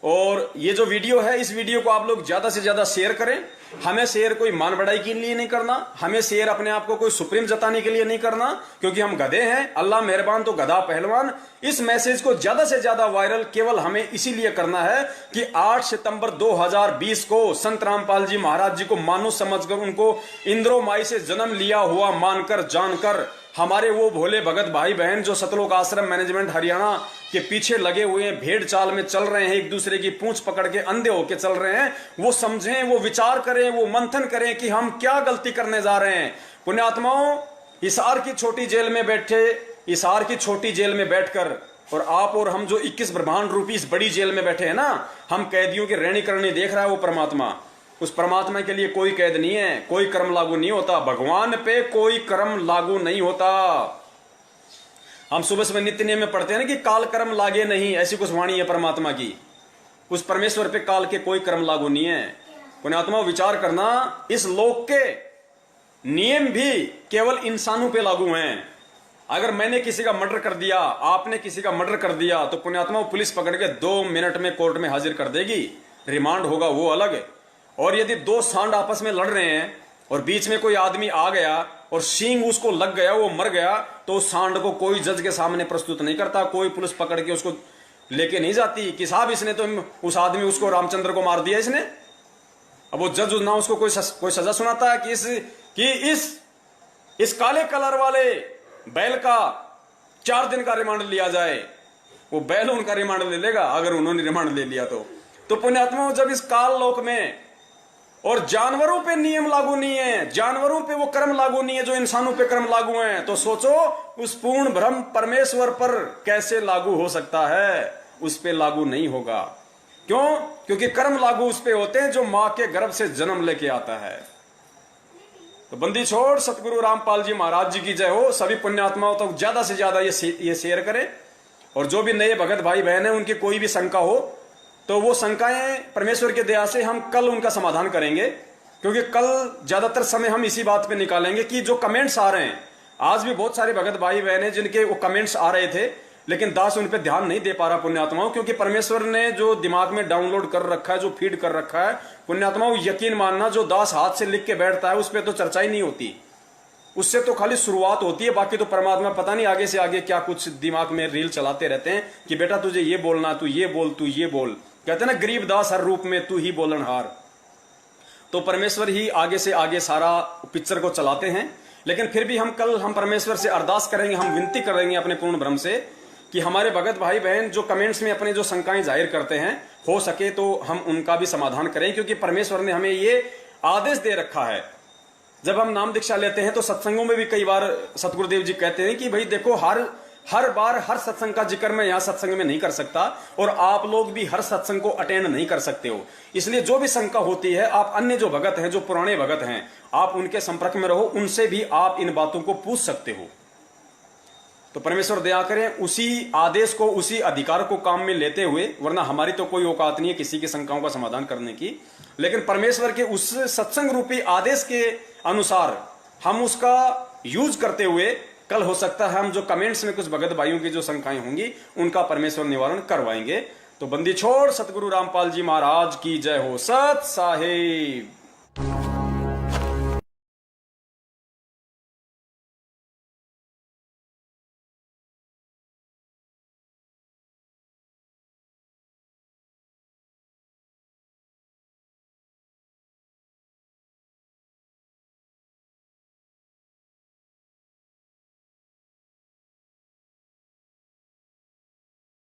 और ये जो वीडियो है, इस वीडियो को आप लोग ज्यादा से ज्यादा शेयर करें। हमें शेयर कोई मान बढ़ाई के लिए नहीं करना, हमें शेयर अपने आप को कोई सुप्रीम जताने के लिए नहीं करना, क्योंकि हम गधे हैं। अल्लाह मेहरबान तो गधा पहलवान। इस मैसेज को ज्यादा से ज्यादा वायरल केवल हमें इसीलिए करना है कि 8 सितंबर 2020 को संत रामपाल जी महाराज जी को मानुष समझकर, उनको इंद्रो माई से जन्म लिया हुआ मानकर जानकर हमारे वो भोले भगत भाई बहन जो सतलोक आश्रम मैनेजमेंट हरियाणा के पीछे लगे हुए हैं, भेड़ चाल में चल रहे हैं, एक दूसरे की पूंछ पकड़ के अंधे होके चल रहे हैं, वो समझें, वो विचार करें, वो मंथन करें कि हम क्या गलती करने जा रहे हैं। पुण्यात्माओं, हिसार की छोटी जेल में बैठे, हिसार की छोटी जेल में बैठकर, और आप और हम जो 21 ब्रह्मांड रूपी इस बड़ी जेल में बैठे हैं ना, हम कैदियों की रहनी करनी देख रहा है वो परमात्मा। उस परमात्मा के लिए कोई कैद नहीं है, कोई कर्म लागू नहीं होता, भगवान पे कोई कर्म लागू नहीं होता। हम सुबह सुबह नित्य नियम में पढ़ते हैं ना कि काल कर्म लागे नहीं, ऐसी कुछ वाणी है परमात्मा की। उस परमेश्वर पे काल के कोई कर्म लागू नहीं है। पुण्यात्मा, विचार करना, इस लोक के नियम भी केवल इंसानों पे लागू हैं। अगर मैंने किसी का मर्डर कर दिया, आपने किसी का मर्डर कर दिया, तो पुण्यात्मा पुलिस पकड़ के 2 मिनट में कोर्ट में हाजिर कर देगी, रिमांड होगा वो अलग है। और यदि 2 सांड आपस में लड़ रहे हैं और बीच में कोई आदमी आ गया और सींग उसको लग गया, वो मर गया, तो उस सांड को कोई जज के सामने प्रस्तुत नहीं करता, कोई पुलिस पकड़ के उसको लेके नहीं जाती कि साहब इसने तो उस आदमी, उसको रामचंद्र को मार दिया इसने। अब वो जज ना उसको कोई सजा सुनाता है कि इस काले कलर वाले बैल का 4 दिन का रिमांड लिया जाए। वो बैल उनका रिमांड ले लेगा अगर उन्होंने रिमांड ले लिया तो पुण्यात्मा, जब इस काल लोक में और जानवरों पे नियम लागू नहीं है, जानवरों पे वो कर्म लागू नहीं है जो इंसानों पे कर्म लागू हैं, तो सोचो उस पूर्ण ब्रह्म परमेश्वर पर कैसे लागू हो सकता है? उस पे लागू नहीं होगा। क्यों? क्योंकि कर्म लागू उस पे होते हैं जो मां के गर्भ से जन्म लेके आता है। तो बंदी छोड़ सतगुरु रामपाल जी महाराज जी की जय हो। सभी पुण्यात्माओं तक ज्यादा से ज्यादा ये शेयर करें, और जो भी नए भगत भाई बहन है उनकी कोई भी शंका हो तो वो शंकाएं परमेश्वर के दया से हम कल उनका समाधान करेंगे, क्योंकि कल ज्यादातर समय हम इसी बात पे निकालेंगे कि जो कमेंट्स आ रहे हैं, आज भी बहुत सारे भगत भाई बहन हैं जिनके वो कमेंट्स आ रहे थे, लेकिन दास उन पे ध्यान नहीं दे पा रहा पुण्यात्माओं, क्योंकि परमेश्वर ने जो दिमाग में डाउनलोड कर रखा है, जो फीड कर रखा है पुण्यात्माओं, यकीन मानना, जो दास हाथ से लिख के बैठता है उस पर तो चर्चा ही नहीं होती, उससे तो खाली शुरुआत होती है। बाकी तो परमात्मा पता नहीं आगे से आगे क्या कुछ दिमाग में रील चलाते रहते हैं कि बेटा तुझे ये बोलना, तू ये बोल, तू ये बोल। कहते हैं ना, गरीब दास हर रूप में तू ही बोलनहार। तो परमेश्वर ही आगे से आगे सारा पिक्चर को चलाते हैं। लेकिन फिर भी हम परमेश्वर से अरदास करेंगे, हम विनती करेंगे अपने पूर्ण ब्रह्म से कि हमारे भगत भाई बहन जो कमेंट्स में अपने जो शंकाएं जाहिर करते हैं, हो सके तो हम उनका भी समाधान करें, क्योंकि परमेश्वर ने हमें ये आदेश दे रखा है। जब हम नाम दीक्षा लेते हैं तो सत्संगों में भी कई बार सतगुरुदेव जी कहते हैं कि भाई देखो, हर बार हर सत्संग का जिक्र मैं यहाँ सत्संग में नहीं कर सकता, और आप लोग भी हर सत्संग को अटेंड नहीं कर सकते हो। इसलिए जो भी शंका होती है, आप अन्य जो भगत हैं, जो पुराने भगत हैं, आप उनके संपर्क में रहो, उनसे भी आप इन बातों को पूछ सकते हो। तो परमेश्वर दया करें, उसी आदेश को, उसी अधिकार को काम में लेते हुए, वरना हमारी तो कोई औकात नहीं है किसी की शंकाओं का समाधान करने की, लेकिन परमेश्वर के उस सत्संग रूपी आदेश के अनुसार हम उसका यूज करते हुए कल हो सकता है हम जो कमेंट्स में कुछ भगत भाइयों की जो शंकाएं होंगी उनका परमेश्वर निवारण करवाएंगे। तो बंदी छोड़ सतगुरु रामपाल जी महाराज की जय हो। सत साहिब।